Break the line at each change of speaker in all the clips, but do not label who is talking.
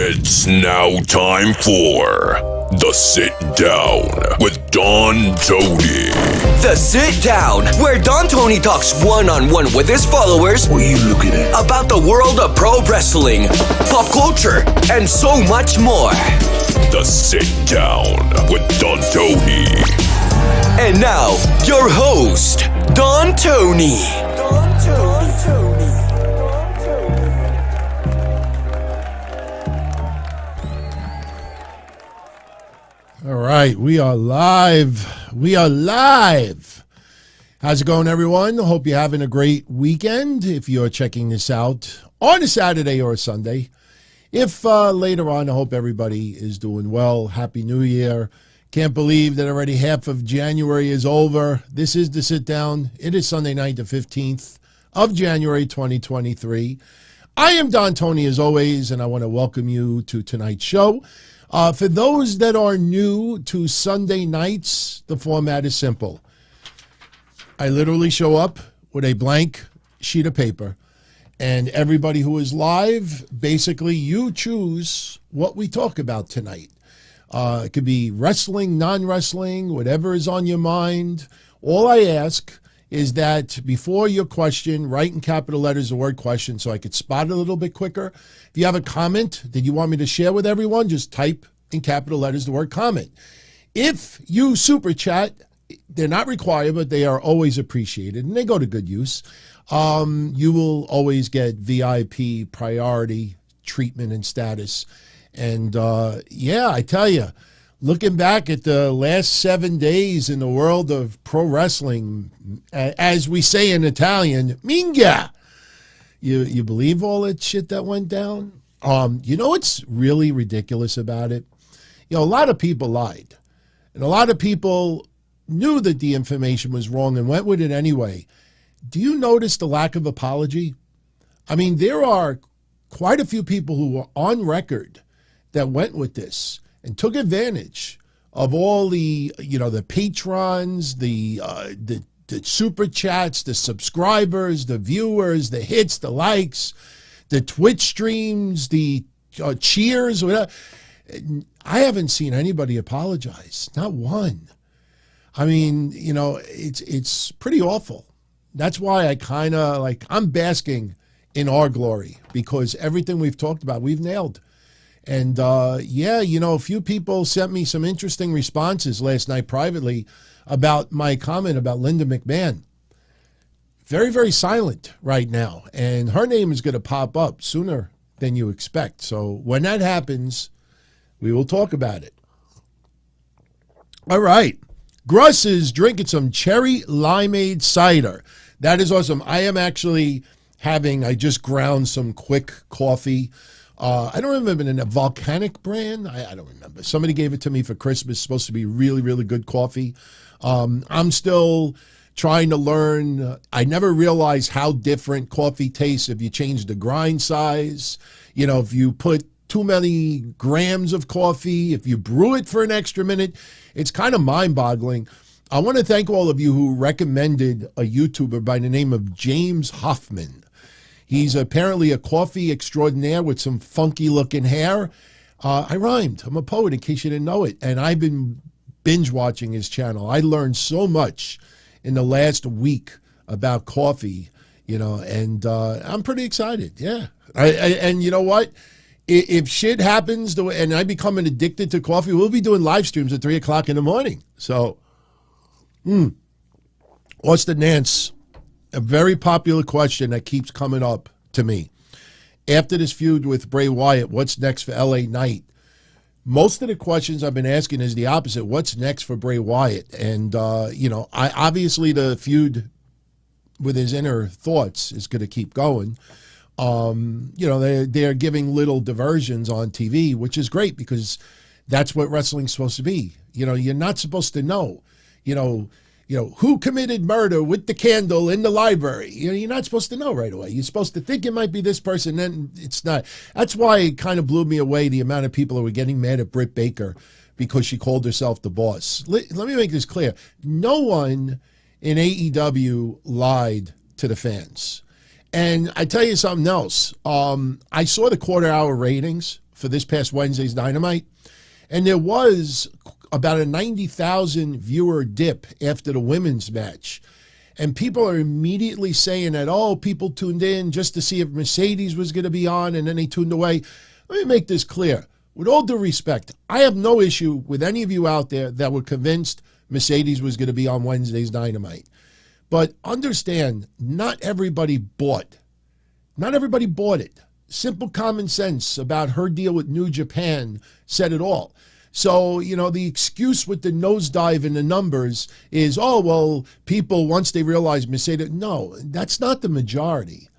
It's now time for The Sit Down with Don Tony.
The Sit Down, where Don Tony talks one-on-one with his followers.
What are you looking at?
About the world of pro wrestling, pop culture, and so much more.
The Sit Down with Don Tony.
And now, your host, Don Tony.
All right, we are live. How's it going, everyone? Hope you're having a great weekend. If you're checking this out on a Saturday or a Sunday. If later on, I hope everybody is doing well. Happy New Year. Can't believe that already half of January is over. This is The Sit Down. It is Sunday night, the 15th of January, 2023. I am Don Tony, as always, and I want to welcome you to tonight's show. For those that are new to Sunday nights, the format is simple. I literally show up with a blank sheet of paper, and everybody who is live, basically you choose what we talk about tonight. It could be wrestling, non-wrestling, whatever is on your mind. All I ask is that before your question, write in capital letters the word question so I could spot it a little bit quicker. If you have a comment that you want me to share with everyone, just type in capital letters the word comment. If you super chat, they're not required, but they are always appreciated, and they go to good use. You will always get VIP priority treatment and status. And yeah, I tell you, looking back at the last 7 days in the world of pro wrestling, as we say in Italian, minga. You believe all that shit that went down? You know what's really ridiculous about it? You know, a lot of people lied. And a lot of people knew that the information was wrong and went with it anyway. Do you notice the lack of apology? I mean, there are quite a few people who were on record that went with this and took advantage of all the, you know, the patrons, the super chats, the subscribers, the viewers, the hits, the likes, the Twitch streams, the cheers, whatever. I haven't seen anybody apologize, not one. I mean, you know, it's pretty awful. That's why I kind of I'm basking in our glory, because everything we've talked about, we've nailed. And yeah, you know, a few people sent me some interesting responses last night privately about my comment about Linda McMahon. Very, very silent right now. And her name is going to pop up sooner than you expect. So when that happens, we will talk about it. All right. Gruss is drinking some cherry limeade cider. That is awesome. I am actually I just ground some quick coffee. I don't remember a volcanic brand. I don't remember. Somebody gave it to me for Christmas. It's supposed to be really, really good coffee. I'm still trying to learn. I never realized how different coffee tastes if you change the grind size. You know, if you put too many grams of coffee, if you brew it for an extra minute, it's kind of mind-boggling. I want to thank all of you who recommended a YouTuber by the name of James Hoffman. He's apparently a coffee extraordinaire with some funky-looking hair. I rhymed. I'm a poet, in case you didn't know it. And I've been binge-watching his channel. I learned so much in the last week about coffee, you know, and I'm pretty excited, yeah. And you know what? If shit happens and I become addicted to coffee, we'll be doing live streams at 3 o'clock in the morning. So, Austin Nance, a very popular question that keeps coming up to me. After this feud with Bray Wyatt, what's next for LA Knight? Most of the questions I've been asking is the opposite. What's next for Bray Wyatt? And, you know, obviously the feud with his inner thoughts is going to keep going. You know, they're giving little diversions on TV, which is great because that's what wrestling's supposed to be. You know, you're not supposed to know, you know, who committed murder with the candle in the library. You know, you're not supposed to know right away. You're supposed to think it might be this person, then it's not. That's why it kind of blew me away, the amount of people who were getting mad at Britt Baker because she called herself the boss. Let me make this clear. No one in AEW lied to the fans. And I tell you something else. I saw the quarter-hour ratings for this past Wednesday's Dynamite, and there was about a 90,000 viewer dip after the women's match. And people are immediately saying that, oh, people tuned in just to see if Mercedes was going to be on, and then they tuned away. Let me make this clear. With all due respect, I have no issue with any of you out there that were convinced Mercedes was going to be on Wednesday's Dynamite. But understand, not everybody bought. Not everybody bought it. Simple common sense about her deal with New Japan said it all. So, the excuse with the nosedive in the numbers is, oh, well, people, once they realize Mercedes, no, that's not the majority.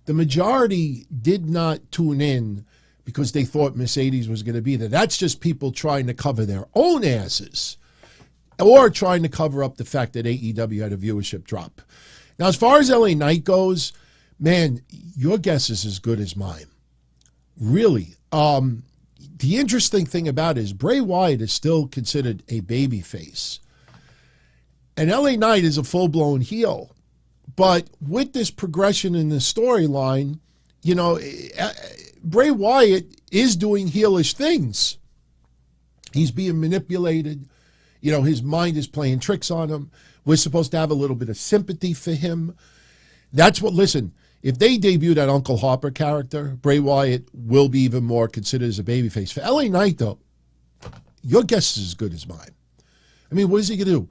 The majority did not tune in because they thought Mercedes was going to be there. That's just people trying to cover their own asses or trying to cover up the fact that AEW had a viewership drop. Now, as far as LA Knight goes, man, your guess is as good as mine. Really. The interesting thing about it is Bray Wyatt is still considered a babyface. And LA Knight is a full-blown heel. But with this progression in the storyline, Bray Wyatt is doing heelish things. He's being manipulated. His mind is playing tricks on him. We're supposed to have a little bit of sympathy for him. Listen, if they debut that Uncle Harper character, Bray Wyatt will be even more considered as a babyface. For LA Knight, though, your guess is as good as mine. I mean, what is he going to do?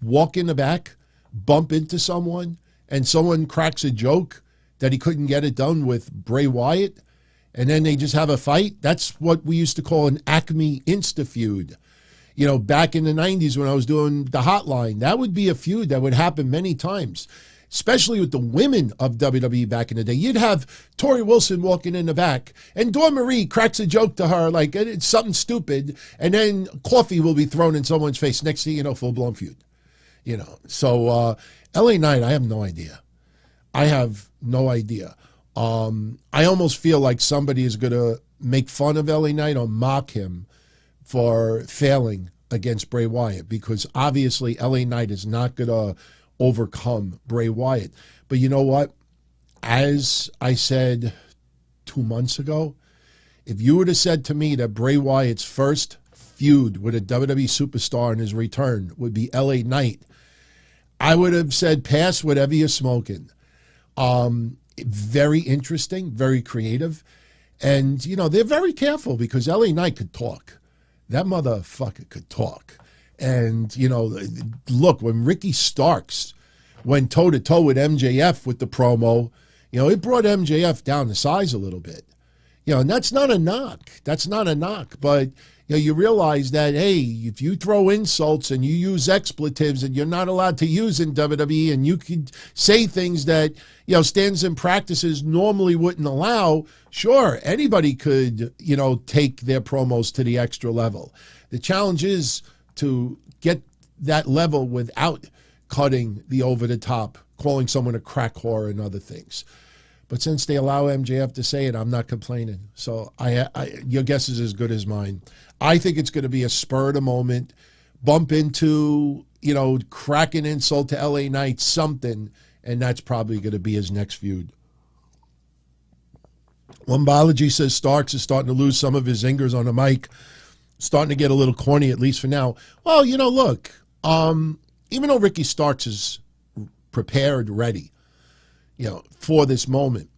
Walk in the back, bump into someone, and someone cracks a joke that he couldn't get it done with Bray Wyatt, and then they just have a fight? That's what we used to call an Acme Insta-feud. Back in the 90s when I was doing the Hotline, that would be a feud that would happen many times, especially with the women of WWE back in the day. You'd have Tori Wilson walking in the back, and Dawn Marie cracks a joke to her like it's something stupid, and then coffee will be thrown in someone's face. Next thing you know, full-blown feud. So LA Knight, I have no idea. I have no idea. I almost feel like somebody is going to make fun of LA Knight or mock him for failing against Bray Wyatt, because obviously LA Knight is not going to overcome Bray Wyatt. But you know what? As I said 2 months ago, if you would have said to me that Bray Wyatt's first feud with a WWE superstar in his return would be LA Knight, I would have said, pass whatever you're smoking. Very interesting, very creative. And, they're very careful because LA Knight could talk. That motherfucker could talk. And, look, when Ricky Starks went toe-to-toe with MJF with the promo, it brought MJF down the size a little bit. And that's not a knock. That's not a knock. But, you realize that, hey, if you throw insults and you use expletives and you're not allowed to use in WWE, and you could say things that, stands and practices normally wouldn't allow, sure, anybody could, take their promos to the extra level. The challenge is to get that level without cutting the over-the-top, calling someone a crack whore and other things. But since they allow MJF to say it, I'm not complaining. So your guess is as good as mine. I think it's going to be a spur of the moment, bump into, crack an insult to LA Knight, something, and that's probably going to be his next feud. Lumbology says Starks is starting to lose some of his zingers on the mic, starting to get a little corny, at least for now. Well, look, even though Ricky Starks is prepared, ready, for this moment,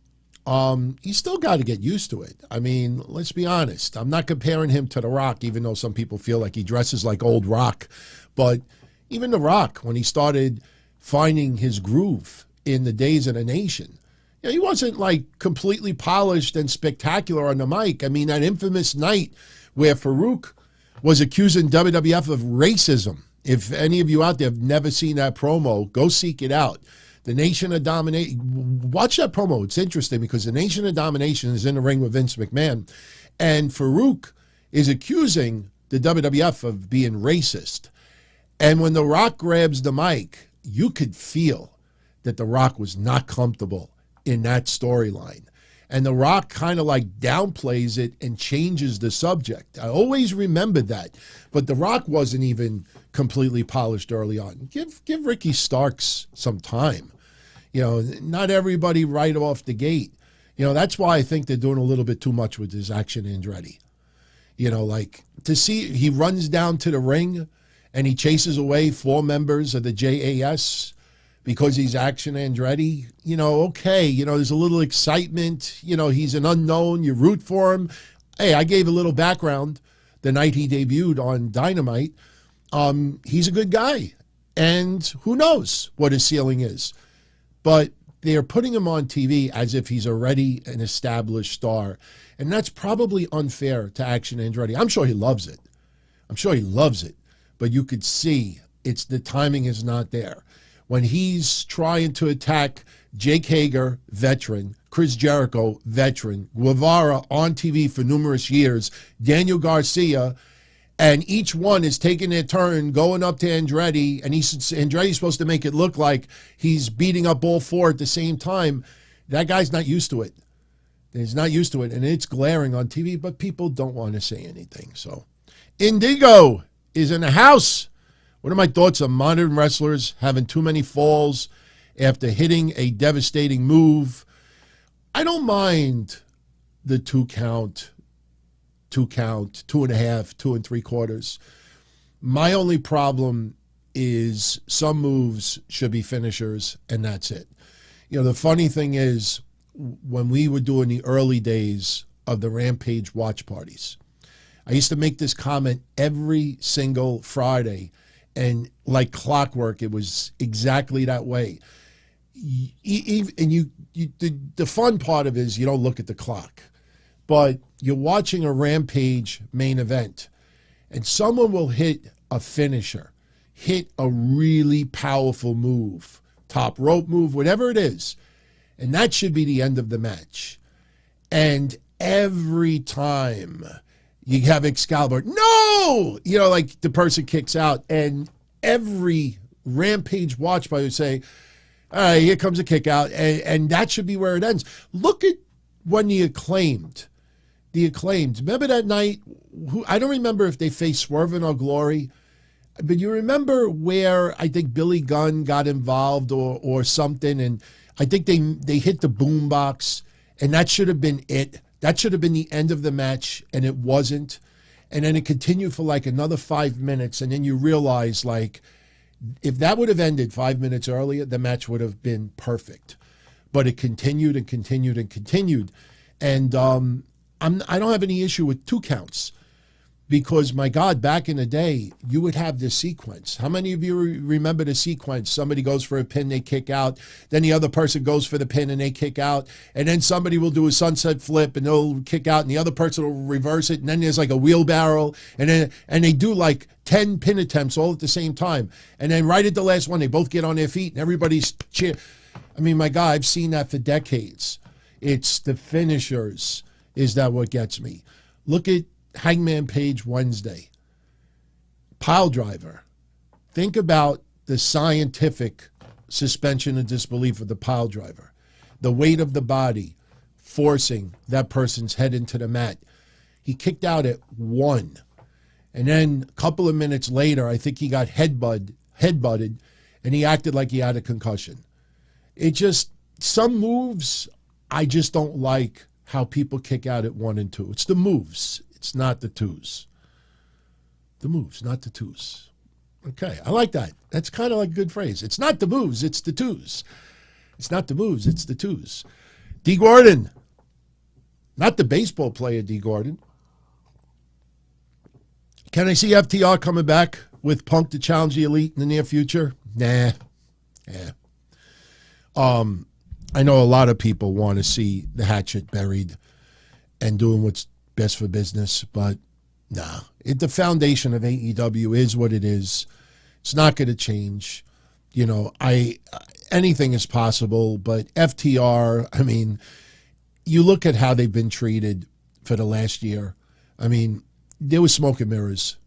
he's still got to get used to it. I mean, let's be honest. I'm not comparing him to The Rock, even though some people feel like he dresses like old Rock. But even The Rock, when he started finding his groove in the Days of the Nation, he wasn't like completely polished and spectacular on the mic. I mean, that infamous night where Farouk was accusing WWF of racism. If any of you out there have never seen that promo, go seek it out. The Nation of Domination. Watch that promo. It's interesting because the Nation of Domination is in the ring with Vince McMahon, and Farouk is accusing the WWF of being racist. And when The Rock grabs the mic, you could feel that The Rock was not comfortable in that storyline. And The Rock kind of like downplays it and changes the subject. I always remember that. But The Rock wasn't even completely polished early on. Give Ricky Starks some time. Not everybody right off the gate. That's why I think they're doing a little bit too much with this Action Andretti. Like to see he runs down to the ring and he chases away 4 members of the JAS because he's Action Andretti. Okay, there's a little excitement. He's an unknown. You root for him. Hey, I gave a little background the night he debuted on Dynamite. He's a good guy. And who knows what his ceiling is. But they're putting him on TV as if he's already an established star. And that's probably unfair to Action Andretti. I'm sure he loves it. But you could see the timing is not there. When he's trying to attack Jake Hager, veteran, Chris Jericho, veteran, Guevara on TV for numerous years, Daniel Garcia, and each one is taking their turn going up to Andretti, and Andretti's supposed to make it look like he's beating up all 4 at the same time. That guy's not used to it. He's not used to it, and it's glaring on TV, but people don't want to say anything. So, Indigo is in the house. What are my thoughts on modern wrestlers having too many falls after hitting a devastating move? I don't mind the 2 count, 2.5, 2 3/4. My only problem is some moves should be finishers, and that's it. The funny thing is, when we were doing the early days of the Rampage watch parties, I used to make this comment every single Friday, and like clockwork, it was exactly that way. And the fun part of it is you don't look at the clock, but you're watching a Rampage main event, and someone will hit a finisher, hit a really powerful move, top rope move, whatever it is, and that should be the end of the match. And every time you have Excalibur, no! Like the person kicks out, and every Rampage watch party would say, all right, here comes a kick out, and that should be where it ends. Look at when the Acclaimed, remember that night? I don't remember if they faced Swerve or Glory, but you remember where I think Billy Gunn got involved or something, and I think they hit the boombox, and that should have been it. That should have been the end of the match, and it wasn't. And then it continued for like another 5 minutes, and then you realize, like, if that would have ended 5 minutes earlier, the match would have been perfect. But it continued and continued and continued. And I don't have any issue with 2 counts because, my God, back in the day, you would have this sequence. How many of you remember the sequence? Somebody goes for a pin, they kick out. Then the other person goes for the pin and they kick out. And then somebody will do a sunset flip and they'll kick out and the other person will reverse it. And then there's like a wheelbarrow. And they do like 10 pin attempts all at the same time. And then right at the last one, they both get on their feet and everybody's cheer. I mean, my God, I've seen that for decades. It's the finishers. Is that what gets me? Look at Hangman Page Wednesday. Pile driver. Think about the scientific suspension of disbelief of the pile driver. The weight of the body forcing that person's head into the mat. He kicked out at 1. And then a couple of minutes later, I think he got headbutted, and he acted like he had a concussion. Some moves, I just don't like how people kick out at 1 and 2. It's the moves. It's not the 2s. The moves, not the 2s. Okay, I like that. That's kind of like a good phrase. It's not the moves, it's the 2s. It's not the moves, it's the 2s. D. Gordon. Not the baseball player, D. Gordon. Can I see FTR coming back with Punk to challenge the Elite in the near future? Nah. Yeah. I know a lot of people want to see the hatchet buried and doing what's best for business, but nah. The foundation of AEW is what it is. It's not going to change. Anything is possible, but FTR, I mean, you look at how they've been treated for the last year. I mean, there was smoke and mirrors.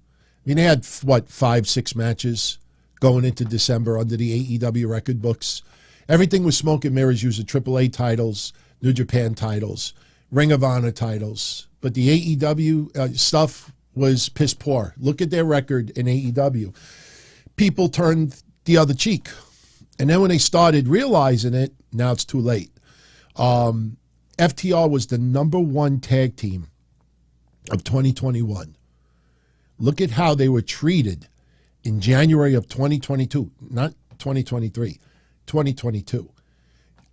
I mean, they had, 5-6 matches going into December under the AEW record books. Everything was smoke and mirrors, using AAA titles, New Japan titles, Ring of Honor titles. But the AEW stuff was piss poor. Look at their record in AEW. People turned the other cheek. And then when they started realizing it, now it's too late. FTR was the number one tag team of 2021. Look at how they were treated in January of 2022, not 2023, 2022.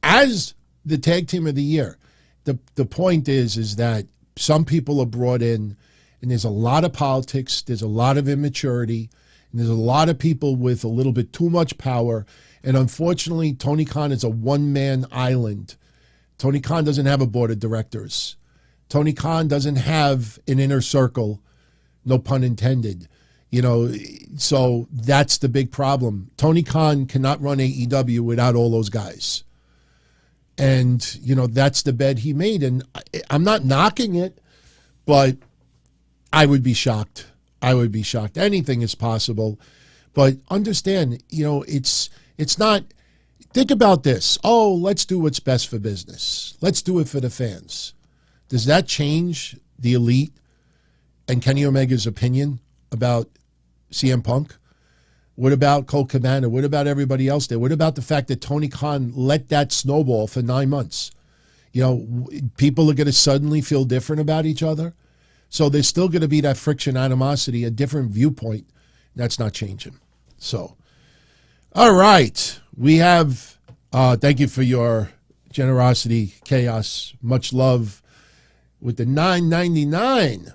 As the tag team of the year, the point is that some people are brought in, and there's a lot of politics, there's a lot of immaturity, and there's a lot of people with a little bit too much power. And unfortunately, Tony Khan is a one-man island. Tony Khan doesn't have a board of directors. Tony Khan doesn't have an inner circle, no pun intended. So that's the big problem. Tony Khan cannot run AEW without all those guys. And, that's the bed he made. And I'm not knocking it, but I would be shocked. Anything is possible. But understand, it's not, think about this. Oh, let's do what's best for business. Let's do it for the fans. Does that change the Elite and Kenny Omega's opinion about CM Punk? What about Colt Cabana? What about everybody else there? What about the fact that Tony Khan let that snowball for 9 months? People are going to suddenly feel different about each other. So there's still going to be that friction, animosity, a different viewpoint. That's not changing. So, all right. We have, thank you for your generosity, Chaos. Much love with the $9.99.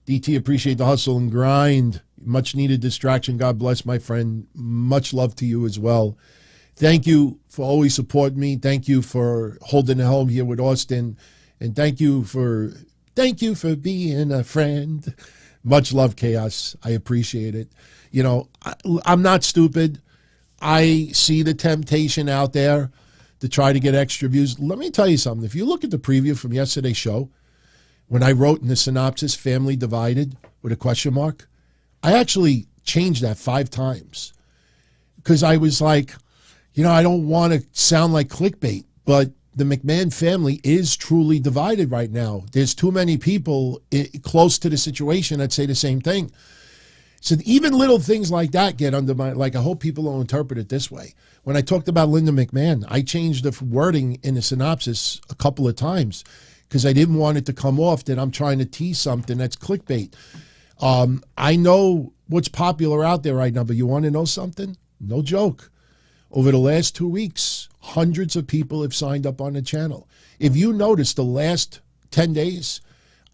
DT, appreciate the hustle and grind. Much needed distraction. God bless, my friend. Much love to you as well. Thank you for always supporting me. Thank you for holding the home here with Austin. And thank you for being a friend. Much love, Chaos. I appreciate it. I'm not stupid. I see the temptation out there to try to get extra views. Let me tell you something. If you look at the preview from yesterday's show, when I wrote in the synopsis, family divided with a question mark, I actually changed that 5 times because I was like, I don't want to sound like clickbait, but the McMahon family is truly divided right now. There's too many people close to the situation that say the same thing. So even little things like that get under my, I hope people don't interpret it this way. When I talked about Linda McMahon, I changed the wording in the synopsis a couple of times because I didn't want it to come off that I'm trying to tease something that's clickbait. I know what's popular out there right now, but you want to know something? No joke. Over the last 2 weeks, hundreds of people have signed up on the channel. If you notice the last 10 days,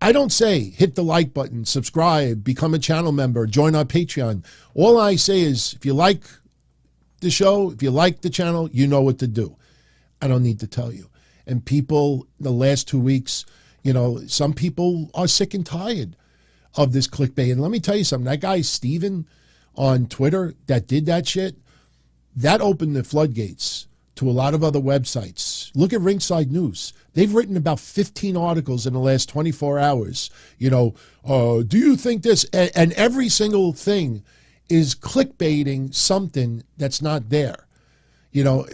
I don't say hit the like button, subscribe, become a channel member, join our Patreon. All I say is if you like the show, if you like the channel, you know what to do. I don't need to tell you. And people, the last 2 weeks, some people are sick and tired of this clickbait. And let me tell you something. That guy, Steven, on Twitter that did that shit, that opened the floodgates to a lot of other websites. Look at Ringside News. They've written about 15 articles in the last 24 hours. Do you think this? And every single thing is clickbaiting something that's not there.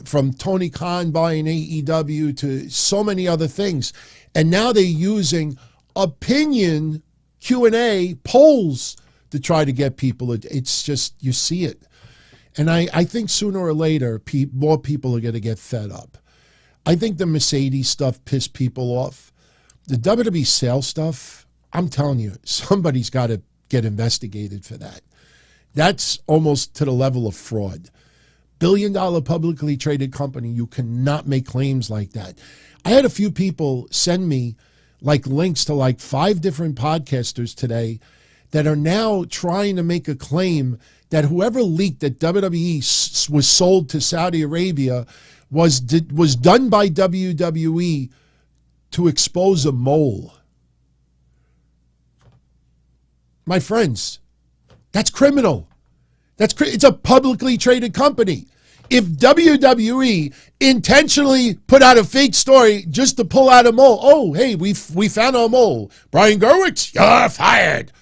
From Tony Khan buying AEW to so many other things. And now they're using opinion Q&A polls to try to get people. It's just, you see it. And I think sooner or later, more people are going to get fed up. I think the Mercedes stuff pissed people off. The WWE sales stuff, I'm telling you, somebody's got to get investigated for that. That's almost to the level of fraud. Billion-dollar publicly traded company, you cannot make claims like that. I had a few people send me links to 5 different podcasters today that are now trying to make a claim that whoever leaked that WWE was sold to Saudi Arabia was done by WWE to expose a mole. My friends, that's criminal. It's a publicly traded company. If WWE intentionally put out a fake story just to pull out a mole, oh, hey, we found our mole. Brian Gerwitz, you're fired.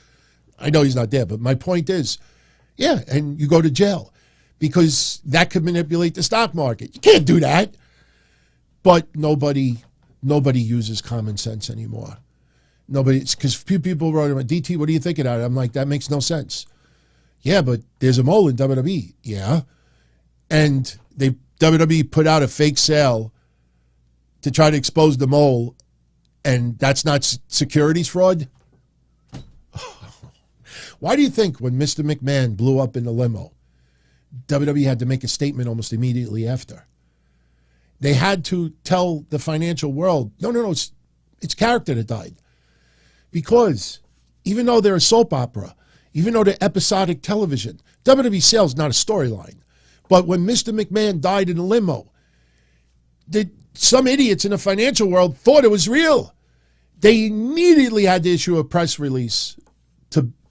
I know he's not there, but my point is, yeah, and you go to jail because that could manipulate the stock market. You can't do that. But nobody uses common sense anymore. Because few people wrote about DT, what do you think of that? I'm like, that makes no sense. Yeah, but there's a mole in WWE. Yeah. And WWE put out a fake sale to try to expose the mole And that's not securities fraud? Why do you think when Mr. McMahon blew up in the limo, WWE had to make a statement almost immediately after? They had to tell the financial world, no, it's character that died. Because even though they're a soap opera, even though they're episodic television, WWE sales not a storyline. But when Mr. McMahon died in a limo, some idiots in the financial world thought it was real. They immediately had to issue a press release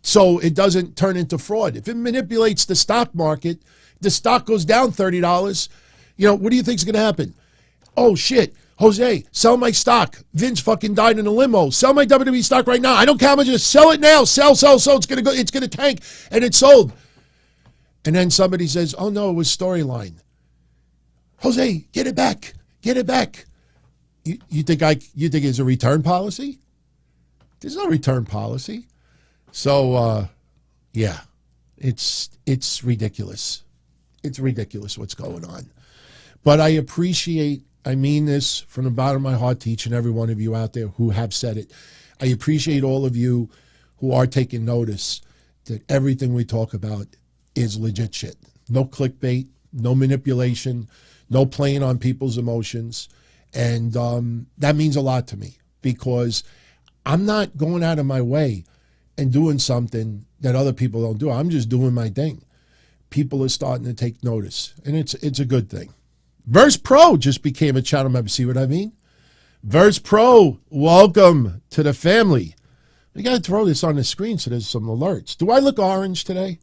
so it doesn't turn into fraud. If it manipulates the stock market, the stock goes down $30, what do you think is going to happen? Oh, shit. Jose, sell my stock. Vince fucking died in a limo. Sell my WWE stock right now. I don't care how much. Just sell it now. Sell. It's going to tank. And it's sold. And then somebody says, oh, no, it was storyline. Jose, get it back. Get it back. You think it's a return policy? There's no return policy. So, yeah, it's ridiculous. It's ridiculous what's going on. But I mean this from the bottom of my heart to each and every one of you out there who have said it. I appreciate all of you who are taking notice that everything we talk about is legit shit. No clickbait, no manipulation, no playing on people's emotions. And that means a lot to me because I'm not going out of my way and doing something that other people don't do. I'm just doing my thing. People are starting to take notice, and it's a good thing. Verse Pro just became a channel member. See what I mean? Verse Pro, welcome to the family. We got to throw this on the screen so there's some alerts. Do I look orange today?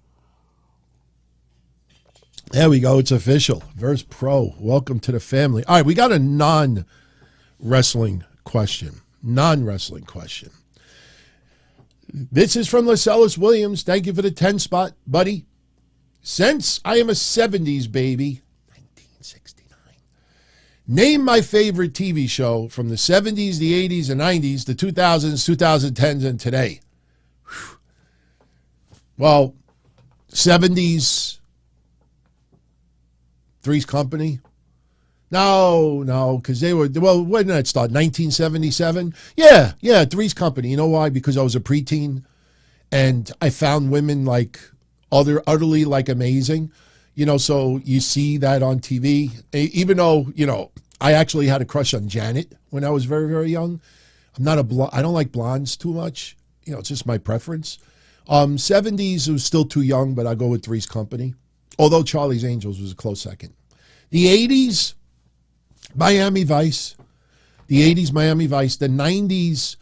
There we go. It's official. Verse Pro, welcome to the family. All right, we got a non-wrestling question. Non-wrestling question. This is from Lascelles Williams. Thank you for the 10 spot, buddy. Since I am a 70s baby, 1969, name my favorite TV show from the 70s, the 80s, the 90s, the 2000s, 2010s, and today. Whew. Well, 70s, Three's Company. No, because they were, well, when did that start? 1977? Yeah, Three's Company. You know why? Because I was a preteen and I found women like utterly like amazing. So you see that on TV. Even though, I actually had a crush on Janet when I was very, very young. I don't like blondes too much. It's just my preference. 70s, it was still too young, but I go with Three's Company. Although Charlie's Angels was a close second. The 80s, Miami Vice. The 80s, Miami Vice. The 90s,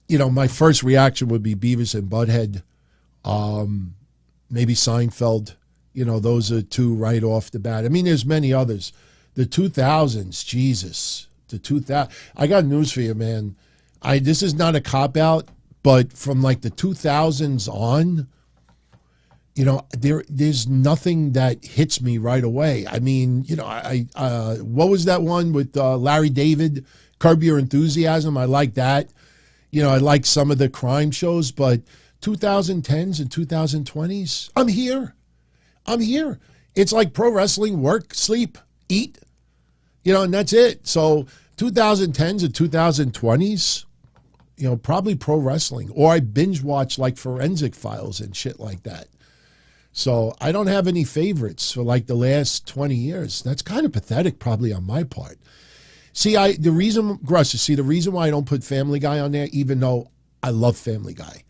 my first reaction would be Beavis and Butthead. Maybe Seinfeld. Those are two right off the bat. I mean, there's many others. The 2000s, Jesus. I got news for you, man. This is not a cop-out, but from like the 2000s on, there's nothing that hits me right away. I mean, what was that one with Larry David, Curb Your Enthusiasm? I like that. I like some of the crime shows, but 2010s and 2020s, I'm here. It's like pro wrestling, work, sleep, eat, and that's it. So 2010s and 2020s, probably pro wrestling, or I binge watch like Forensic Files and shit like that. So I don't have any favorites for like the last 20 years. That's kind of pathetic probably on my part. See, the reason why I don't put Family Guy on there, even though I love Family Guy,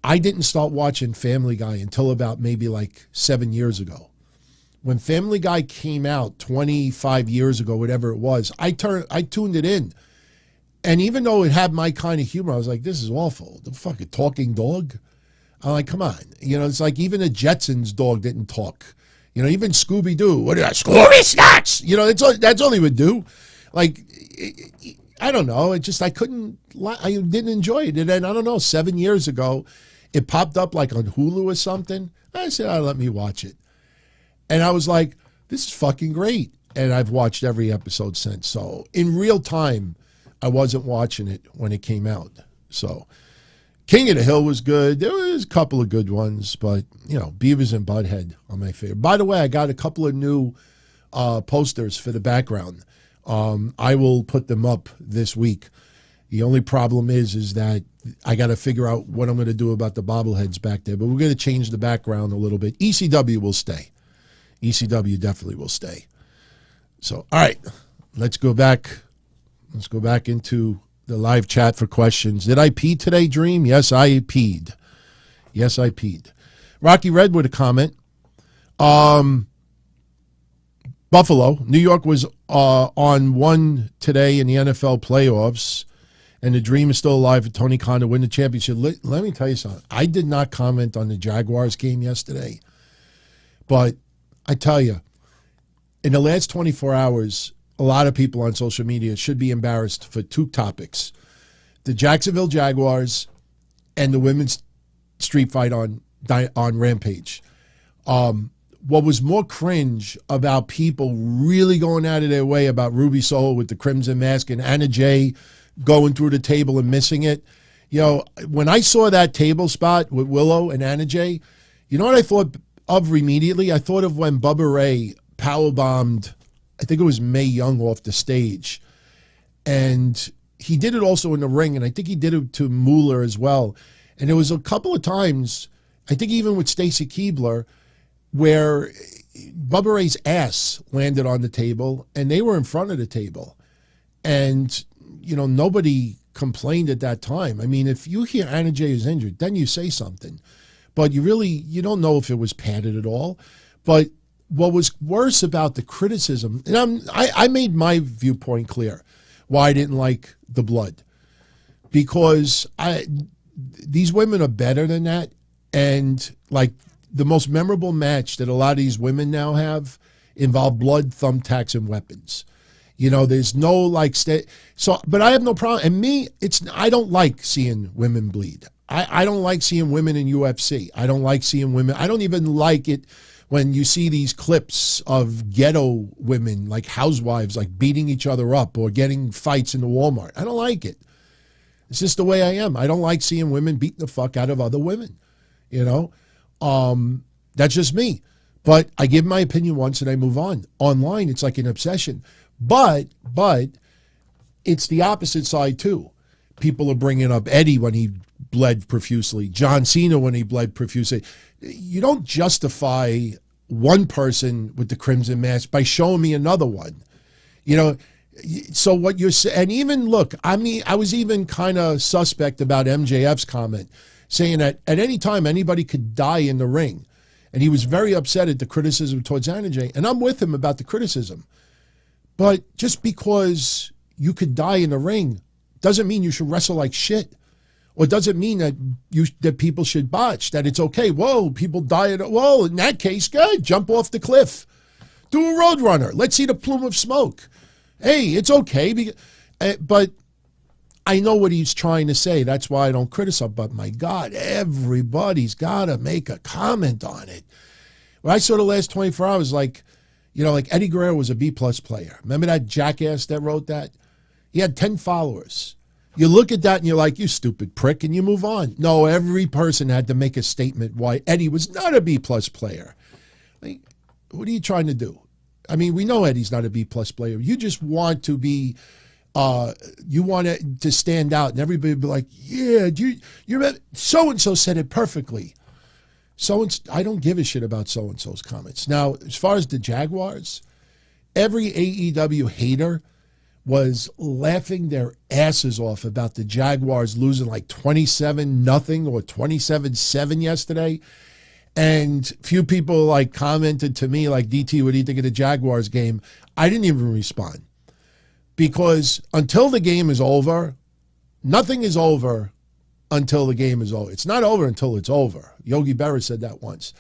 I didn't start watching Family Guy until about maybe like 7 years ago. When Family Guy came out 25 years ago, whatever it was, I tuned it in. And even though it had my kind of humor, I was like, this is awful. The fucking talking dog. I'm like, come on. It's like even the Jetsons dog didn't talk. Even Scooby-Doo. What is that? Scooby Snacks! That's all he would do. Like, I don't know. I didn't enjoy it. And then, I don't know, 7 years ago, it popped up like on Hulu or something. I said, let me watch it. And I was like, this is fucking great. And I've watched every episode since. So in real time, I wasn't watching it when it came out. So King of the Hill was good. There was a couple of good ones, but, Beavis and Butthead are my favorite. By the way, I got a couple of new posters for the background. I will put them up this week. The only problem is that I got to figure out what I'm going to do about the bobbleheads back there. But we're going to change the background a little bit. ECW will stay. ECW definitely will stay. So, all right, let's go back. Let's go back into the live chat for questions. Did I pee today, Dream? Yes, I peed. Yes, I peed. Rocky Red with a comment. Buffalo, New York was on one today in the NFL playoffs, and the dream is still alive for Tony Khan to win the championship. Let me tell you something. I did not comment on the Jaguars game yesterday, but I tell you, in the last 24 hours, a lot of people on social media should be embarrassed for two topics: the Jacksonville Jaguars and the women's street fight on Rampage. What was more cringe about people really going out of their way about Ruby Soho with the crimson mask and Anna Jay going through the table and missing it? You know, when I saw that table spot with Willow and Anna Jay, you know what I thought of immediately? I thought of when Bubba Ray powerbombed, I think it was Mae Young off the stage. And he did it also in the ring, and I think he did it to Moolah as well. And there was a couple of times, I think even with Stacy Keibler, where Bubba Ray's ass landed on the table, and they were in front of the table. And, you know, nobody complained at that time. I mean, if you hear Anna Jay is injured, then you say something. But you don't know if it was padded at all. But what was worse about the criticism, and I made my viewpoint clear, why I didn't like the blood. Because these women are better than that. And, like, the most memorable match that a lot of these women now have involve blood, thumbtacks, and weapons. You know, there's no like but I have no problem. And I don't like seeing women bleed. I don't like seeing women in UFC. I don't like seeing women. I don't even like it when you see these clips of ghetto women, like housewives, like beating each other up or getting fights in the Walmart. I don't like it. It's just the way I am. I don't like seeing women beating the fuck out of other women, you know? That's just me. But I give my opinion once and I move on. Online, it's like an obsession. But it's the opposite side too. People are bringing up Eddie when he bled profusely, John Cena when he bled profusely. You don't justify one person with the crimson mask by showing me another one. You know, so what you're saying, and even look, I mean, I was even kind of suspect about MJF's comment, saying that at any time anybody could die in the ring. And he was very upset at the criticism towards Anna Jay. And I'm with him about the criticism. But just because you could die in the ring doesn't mean you should wrestle like shit. Or doesn't mean that people should botch, that it's okay. Whoa, people die whoa, in that case, good, jump off the cliff. Do a Roadrunner. Let's see the plume of smoke. Hey, it's okay. But I know what he's trying to say. That's why I don't criticize. But my God, everybody's got to make a comment on it. When I saw the last 24 hours, like Eddie Guerrero was a B-plus player. Remember that jackass that wrote that? He had 10 followers. You look at that and you're like, you stupid prick, and you move on. No, every person had to make a statement why Eddie was not a B-plus player. Like, what are you trying to do? I mean, we know Eddie's not a B-plus player. You just want to be... you want it to stand out, and everybody be like, yeah, you so-and-so said it perfectly. I don't give a shit about so-and-so's comments. Now, as far as the Jaguars, every AEW hater was laughing their asses off about the Jaguars losing like 27-0 or 27-7 yesterday. And few people like commented to me like, DT, what do you think of the Jaguars game? I didn't even respond. Because until the game is over, nothing is over until the game is over. It's not over until it's over. Yogi Berra said that once.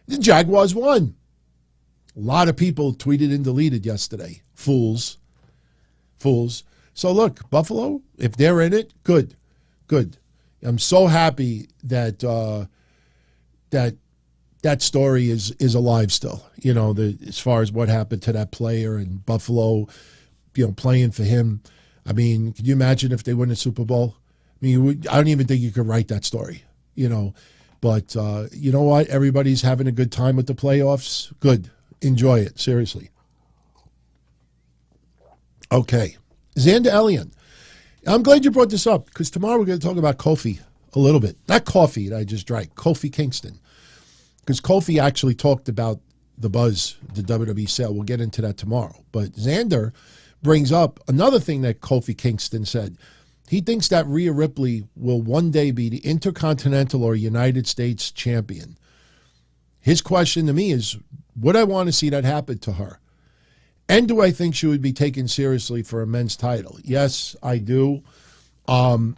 The Jaguars won. A lot of people tweeted and deleted yesterday. Fools. So look, Buffalo, if they're in it, good. I'm so happy that that story is alive still. You know, as far as what happened to that player and Buffalo, you know, playing for him. I mean, can you imagine if they win a Super Bowl? I mean, I don't even think you could write that story, you know. But you know what? Everybody's having a good time with the playoffs. Good. Enjoy it. Seriously. Okay. Xander Elian. I'm glad you brought this up because tomorrow we're going to talk about Kofi a little bit. Not coffee that I just drank, Kofi Kingston. Because Kofi actually talked about the buzz, the WWE sale. We'll get into that tomorrow. But Xander brings up another thing that Kofi Kingston said. He thinks that Rhea Ripley will one day be the Intercontinental or United States champion. His question to me is, would I want to see that happen to her? And do I think she would be taken seriously for a men's title? Yes, I do. I'm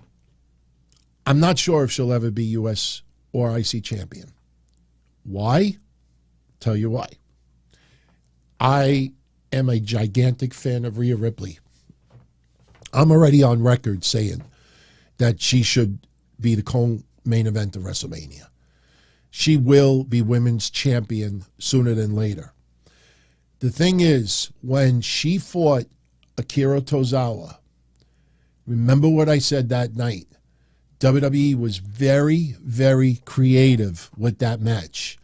not sure if she'll ever be U.S. or IC champion. Why? Tell you why. I am a gigantic fan of Rhea Ripley. I'm already on record saying that she should be the co-main event of WrestleMania. She will be women's champion sooner than later. The thing is, when she fought Akira Tozawa, remember what I said that night? WWE was very, very creative with that match.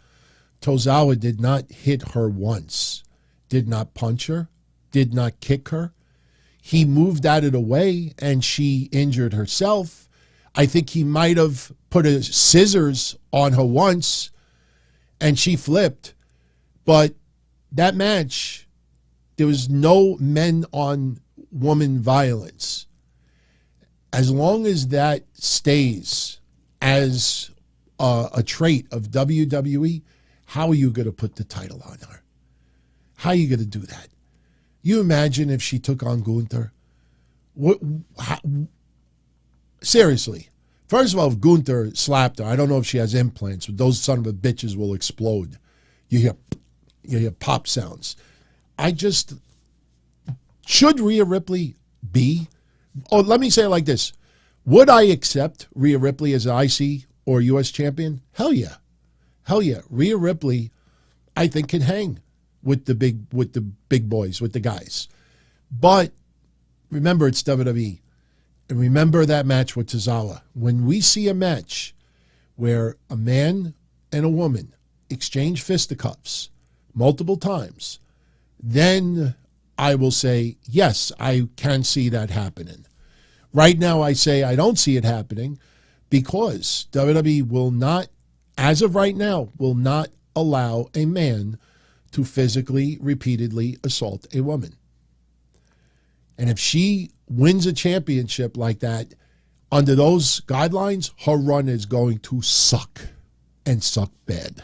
Tozawa did not hit her once, did not punch her, did not kick her. He moved out of the way and she injured herself. I think he might have put a scissors on her once and she flipped. But that match, there was no men on woman violence. As long as that stays as a trait of WWE, how are you going to put the title on her? How are you going to do that? You imagine if she took on Gunther? Seriously. First of all, if Gunther slapped her, I don't know if she has implants, but those son of a bitches will explode. You hear pop sounds. Should Rhea Ripley be? Oh, let me say it like this. Would I accept Rhea Ripley as an IC or U.S. champion? Hell yeah. Hell yeah. Rhea Ripley, I think, can hang with the big boys, with the guys. But remember, it's WWE. And remember that match with Tozawa. When we see a match where a man and a woman exchange fisticuffs multiple times, then I will say, yes, I can see that happening. Right now, I say I don't see it happening because WWE will not, as of right now, will not allow a man to physically, repeatedly assault a woman. And if she wins a championship like that, under those guidelines, her run is going to suck and suck bad.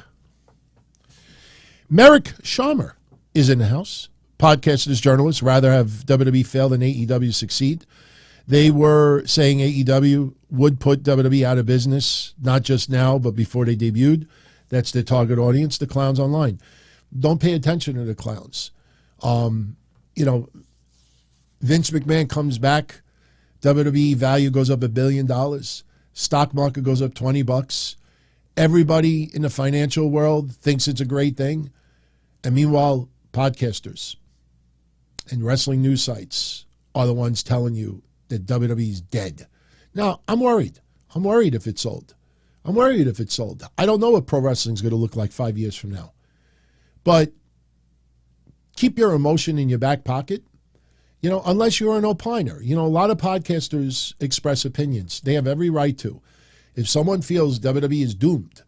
Merrick Sharmer is in the house. Podcasters, journalists, rather have WWE fail than AEW succeed. They were saying AEW would put WWE out of business, not just now, but before they debuted. That's their target audience, the clowns online. Don't pay attention to the clowns. Vince McMahon comes back. WWE value goes up $1 billion. Stock market goes up $20. Everybody in the financial world thinks it's a great thing. And meanwhile, podcasters and wrestling news sites are the ones telling you that WWE is dead. Now, I'm worried. I'm worried if it's sold. I'm worried if it's sold. I don't know what pro wrestling is going to look like 5 years from now. But keep your emotion in your back pocket, unless you're an opiner. A lot of podcasters express opinions. They have every right to. If someone feels WWE is doomed,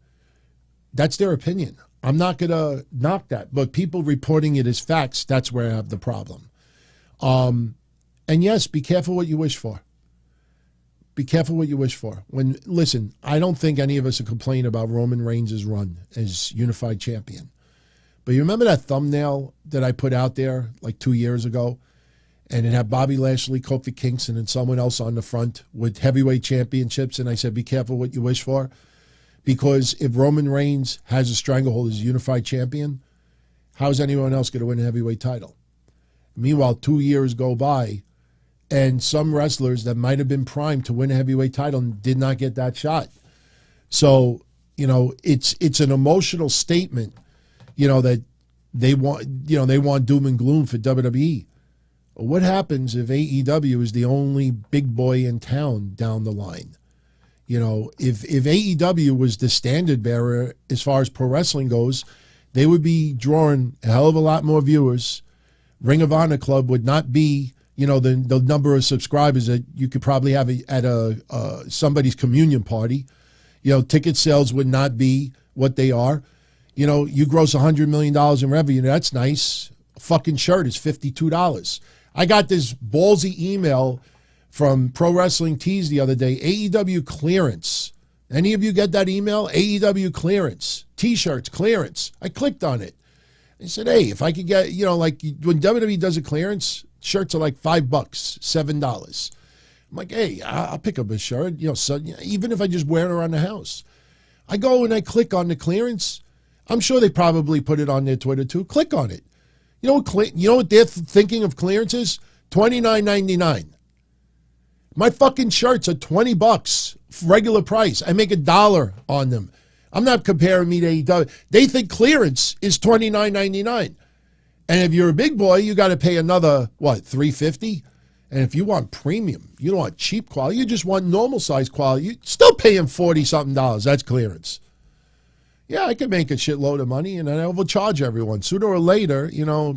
that's their opinion. I'm not going to knock that. But people reporting it as facts, that's where I have the problem. And yes, be careful what you wish for. Be careful what you wish for. Listen, I don't think any of us are complaining about Roman Reigns' run as unified champion. But you remember that thumbnail that I put out there like 2 years ago? And it had Bobby Lashley, Kofi Kingston, and someone else on the front with heavyweight championships. And I said, be careful what you wish for. Because if Roman Reigns has a stranglehold as unified champion, how's anyone else going to win a heavyweight title? Meanwhile, 2 years go by, and some wrestlers that might have been primed to win a heavyweight title did not get that shot. So, it's an emotional statement, that they want doom and gloom for WWE. What happens if AEW is the only big boy in town down the line? If AEW was the standard bearer as far as pro wrestling goes, they would be drawing a hell of a lot more viewers. Ring of Honor Club would not be, the number of subscribers that you could probably have at somebody's communion party. Ticket sales would not be what they are. You gross $100 million in revenue. That's nice. A fucking shirt is $52. I got this ballsy email from Pro Wrestling Tees the other day. AEW clearance. Any of you get that email? AEW clearance. T-shirts clearance. I clicked on it. I said, hey, if I could get, like when WWE does a clearance, shirts are like $5, $7. I'm like, hey, I'll pick up a shirt, even if I just wear it around the house. I go and I click on the clearance. I'm sure they probably put it on their Twitter too. Click on it. You know what they're thinking of clearances? $29.99. My fucking shirts are $20, regular price. I make $1 on them. I'm not comparing me to AEW. They think clearance is $29.99. And if you're a big boy, you got to pay another, $350? And if you want premium, you don't want cheap quality, you just want normal size quality, you're still paying $40-something. That's clearance. Yeah, I could make a shitload of money and then I overcharge everyone. Sooner or later,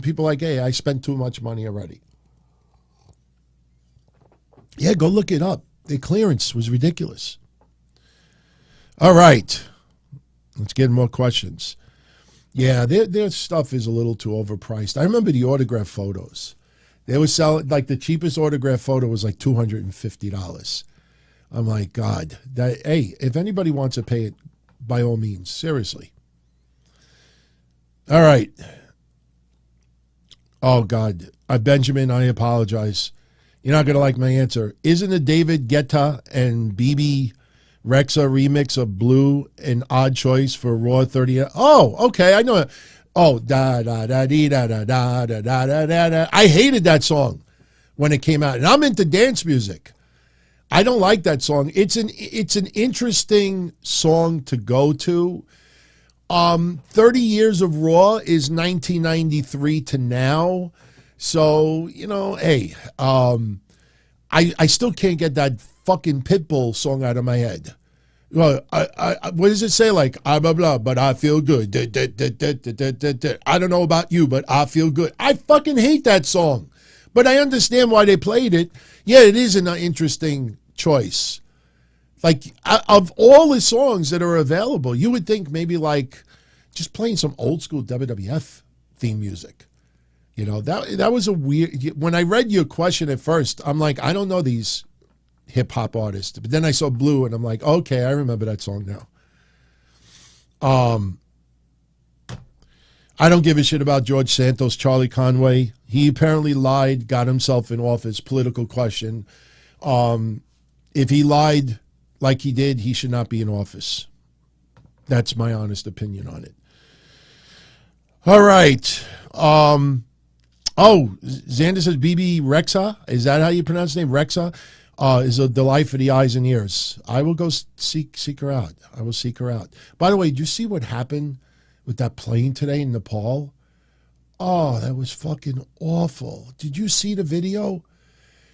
people are like, hey, I spent too much money already. Yeah, go look it up. The clearance was ridiculous. All right. Let's get more questions. Yeah, their stuff is a little too overpriced. I remember the autograph photos. They were selling, like the cheapest autograph photo was like $250. I'm like, God, hey, if anybody wants to pay it, by all means, seriously. All right. Oh, God. Benjamin, I apologize. You're not going to like my answer. Isn't the David Guetta and BB Rexa remix of Blue an odd choice for Raw 30? Oh, okay. I know it. Oh, da da da dee da da da da da da da da. I hated that song when it came out, and I'm into dance music. I don't like that song. It's an interesting song to go to. 30 years of Raw is 1993 to now. So, hey, I still can't get that fucking Pitbull song out of my head. Well, what does it say? Like, blah, blah, but I feel good. I don't know about you, but I feel good. I fucking hate that song. But I understand why they played it. Yeah, it is an interesting choice. Like, of all the songs that are available, you would think maybe like just playing some old school WWF theme music. That was a weird. When I read your question at first, I'm like, I don't know these hip hop artists. But then I saw Blue and I'm like, okay, I remember that song now. I don't give a shit about George Santos, Charlie Conway. He apparently lied, got himself in office, political question. If he lied like he did, he should not be in office. That's my honest opinion on it. All right. Xander says BB Rexa. Is that how you pronounce the name? Rexa is a delight for the eyes and ears. I will go seek her out. I will seek her out. By the way, did you see what happened with that plane today in Nepal? Oh, that was fucking awful. Did you see the video?